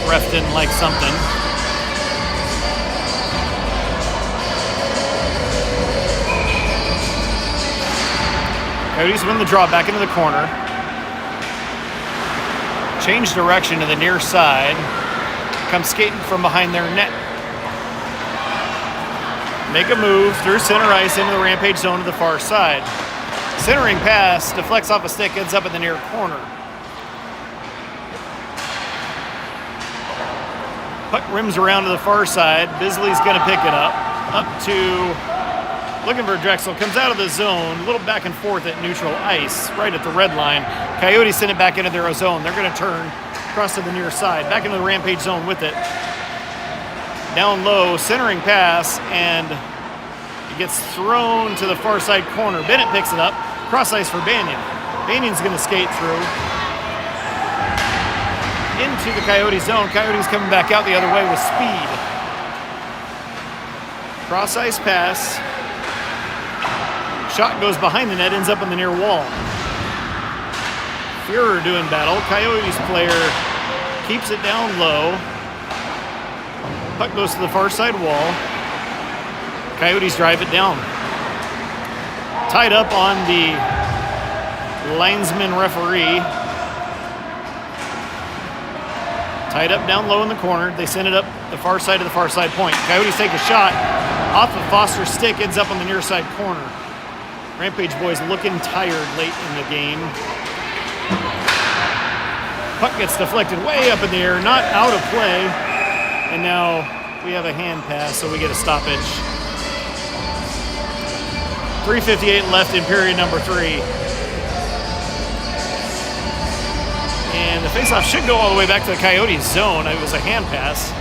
Ref didn't like something. Coyotes win the draw back into the corner. Change direction to the near side. Come skating from behind their net. Make a move through center ice into the Rampage zone to the far side. Centering pass, deflects off a stick, ends up in the near corner. Puck rims around to the far side. Bisley's going to pick it up. Up to, looking for Drexel. Comes out of the zone. A little back and forth at neutral ice, right at the red line. Coyotes send it back into their zone. They're going to turn across to the near side. Back into the Rampage zone with it. Down low, centering pass, and it gets thrown to the far side corner. Bennett picks it up. Cross ice for Banyan. Banyan's going to skate through into the Coyote zone. Coyotes coming back out the other way with speed. Cross ice pass. Shot goes behind the net, ends up on the near wall. Fuhrer doing battle. Coyotes player keeps it down low. Puck goes to the far side wall. Coyotes drive it down. Tied up on the linesman referee. Tied up down low in the corner. They send it up the far side of the far side point. Coyotes take a shot off of Foster's stick, ends up on the near side corner. Rampage boys looking tired late in the game. Puck gets deflected way up in the air, not out of play. And now we have a hand pass, so we get a stoppage. 3:58 left in period number 3. And the faceoff should go all the way back to the Coyotes zone. It was a hand pass.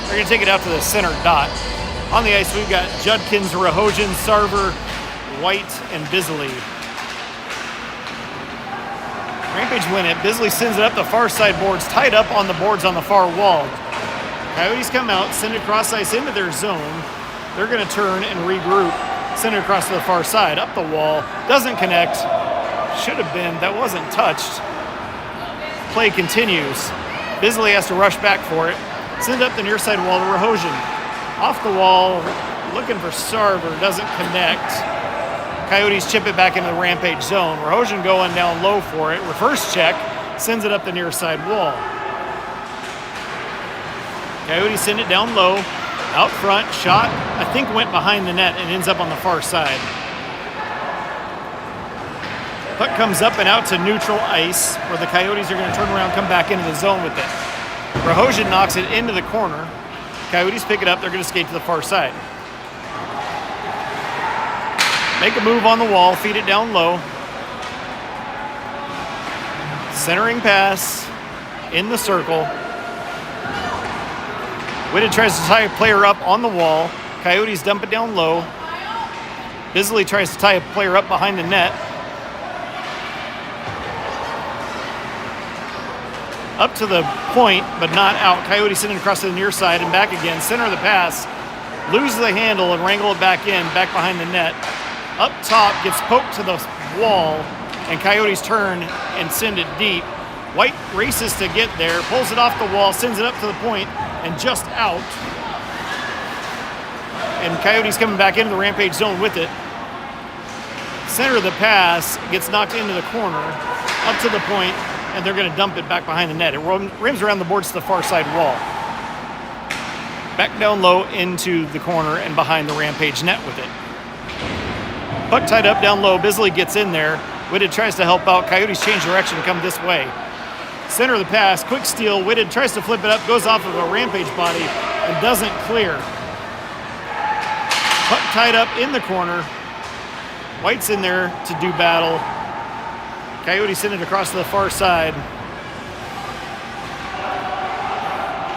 They're going to take it out to the center dot. On the ice, we've got Judkins, Rahosian, Sarver, White, and Bisley. Rampage win it. Bisley sends it up the far side boards, tied up on the boards on the far wall. Coyotes come out, send it cross ice into their zone. They're going to turn and regroup, send it across to the far side, up the wall. Doesn't connect. Should have been. That wasn't touched. Play continues. Bisley has to rush back for it. Send it up the near side wall to Rahosian. Off the wall, looking for Sarver, doesn't connect. Coyotes chip it back into the Rampage zone. Rahosian going down low for it. Reverse check, sends it up the near side wall. Coyotes send it down low, out front, shot, I think went behind the net and ends up on the far side. Puck comes up and out to neutral ice, where the Coyotes are going to turn around, come back into the zone with it. Rahosian knocks it into the corner. Coyotes pick it up, they're going to skate to the far side. Make a move on the wall, feed it down low. Centering pass in the circle. Whitted tries to tie a player up on the wall. Coyotes dump it down low. Bisley tries to tie a player up behind the net. Up to the point, but not out. Coyotes sending across to the near side and back again. Center of the pass. Lose the handle and wrangle it back in, back behind the net. Up top, gets poked to the wall, and Coyotes turn and send it deep. White races to get there, pulls it off the wall, sends it up to the point, and just out. And Coyotes coming back into the Rampage zone with it. Center of the pass gets knocked into the corner, up to the point, and they're going to dump it back behind the net. It rims around the boards to the far side wall. Back down low into the corner and behind the Rampage net with it. Puck tied up down low. Bisley gets in there. Whitted tries to help out. Coyotes change direction and come this way. Center of the pass, quick steal. Whitted tries to flip it up, goes off of a Rampage body and doesn't clear. Puck tied up in the corner. White's in there to do battle. Coyotes send it across to the far side.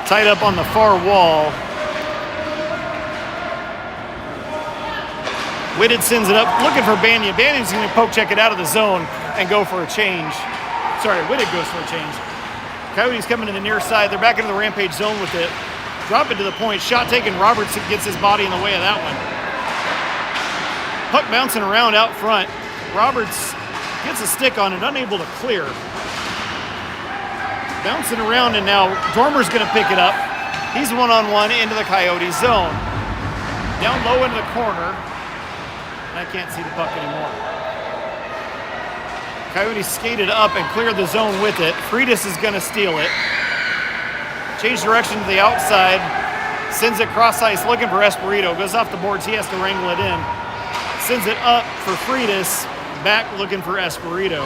Tied up on the far wall. Whitted sends it up, looking for Banyan. Banyan's going to poke check it out of the zone and go for a change. Sorry, Whitted goes for a change. Coyotes coming to the near side. They're back into the Rampage zone with it. Drop it to the point. Shot taken. Roberts gets his body in the way of that one. Puck bouncing around out front. Roberts gets a stick on it, unable to clear. Bouncing around, and now Dormer's going to pick it up. He's one-on-one into the Coyotes zone. Down low into the corner. And I can't see the puck anymore. Coyotes skated up and cleared the zone with it. Freitas is going to steal it. Change direction to the outside. Sends it cross ice looking for Espirito. Goes off the boards. He has to wrangle it in. Sends it up for Freitas. Back looking for Espirito.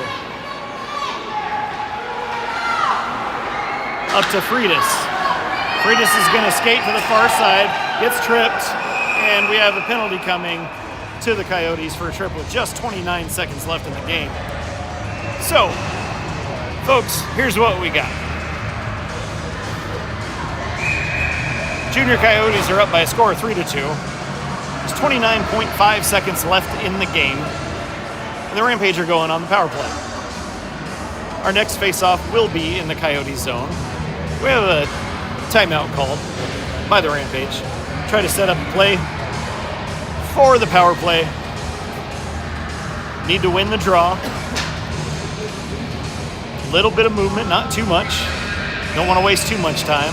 Up to Freitas. Freitas is going to skate to the far side. Gets tripped. And we have a penalty coming to the Coyotes for a trip with just 29 seconds left in the game. So, folks, here's what we got. Junior Coyotes are up by a score of 3-2. There's 29.5 seconds left in the game. And the Rampage are going on the power play. Our next face-off will be in the Coyotes zone. We have a timeout called by the Rampage. Try to set up a play for the power play. Need to win the draw. A little bit of movement, not too much. Don't want to waste too much time.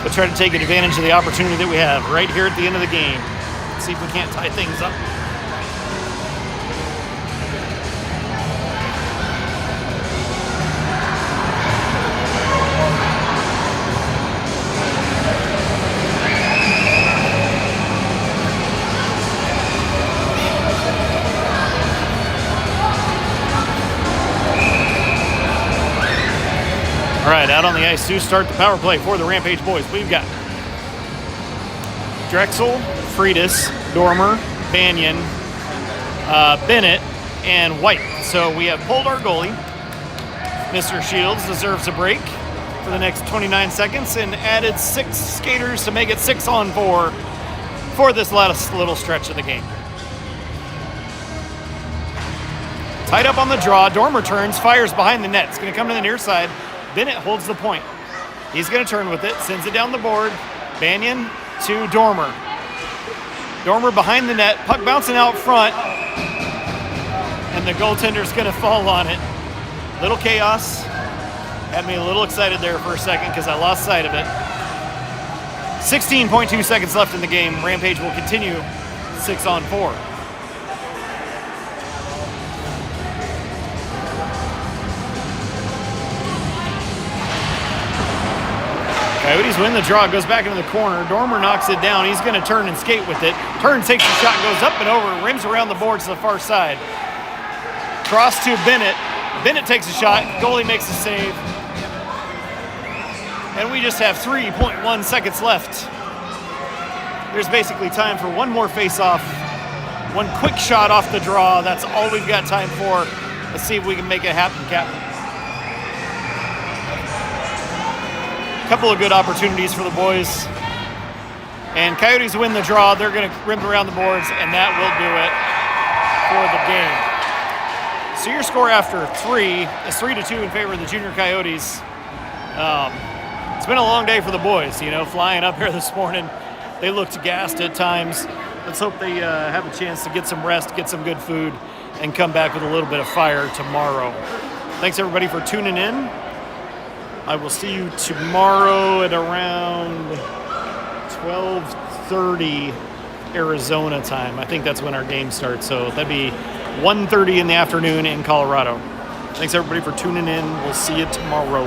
But try to take advantage of the opportunity that we have right here at the end of the game. See if we can't tie things up. All right, out on the ice to start the power play for the Rampage boys. We've got Drexel, Freitas, Dormer, Banyan, Bennett, and White. So we have pulled our goalie. Mr. Shields deserves a break for the next 29 seconds and added 6 skaters to make it 6-on-4 for this last little stretch of the game. Tied up on the draw. Dormer turns, fires behind the net. It's going to come to the near side. Bennett holds the point. He's going to turn with it, sends it down the board. Banyan to Dormer. Dormer behind the net, puck bouncing out front, and the goaltender's going to fall on it. Little chaos. Had me a little excited there for a second because I lost sight of it. 16.2 seconds left in the game. Rampage will continue 6-on-4. Coyotes win the draw, goes back into the corner. Dormer knocks it down. He's going to turn and skate with it. Turns, takes the shot, goes up and over, rims around the boards to the far side. Cross to Bennett. Bennett takes a shot. Goalie makes a save. And we just have 3.1 seconds left. There's basically time for one more face-off. One quick shot off the draw. That's all we've got time for. Let's see if we can make it happen, Captain. Couple of good opportunities for the boys. And Coyotes win the draw. They're going to rim around the boards, and that will do it for the game. So your score after 3 is 3-2 in favor of the Junior Coyotes. It's been a long day for the boys, you know, flying up here this morning. They looked gassed at times. Let's hope they have a chance to get some rest, get some good food, and come back with a little bit of fire tomorrow. Thanks, everybody, for tuning in. I will see you tomorrow at around 12:30 Arizona time. I think that's when our game starts. So that'd be 1:30 in the afternoon in Colorado. Thanks, everybody, for tuning in. We'll see you tomorrow.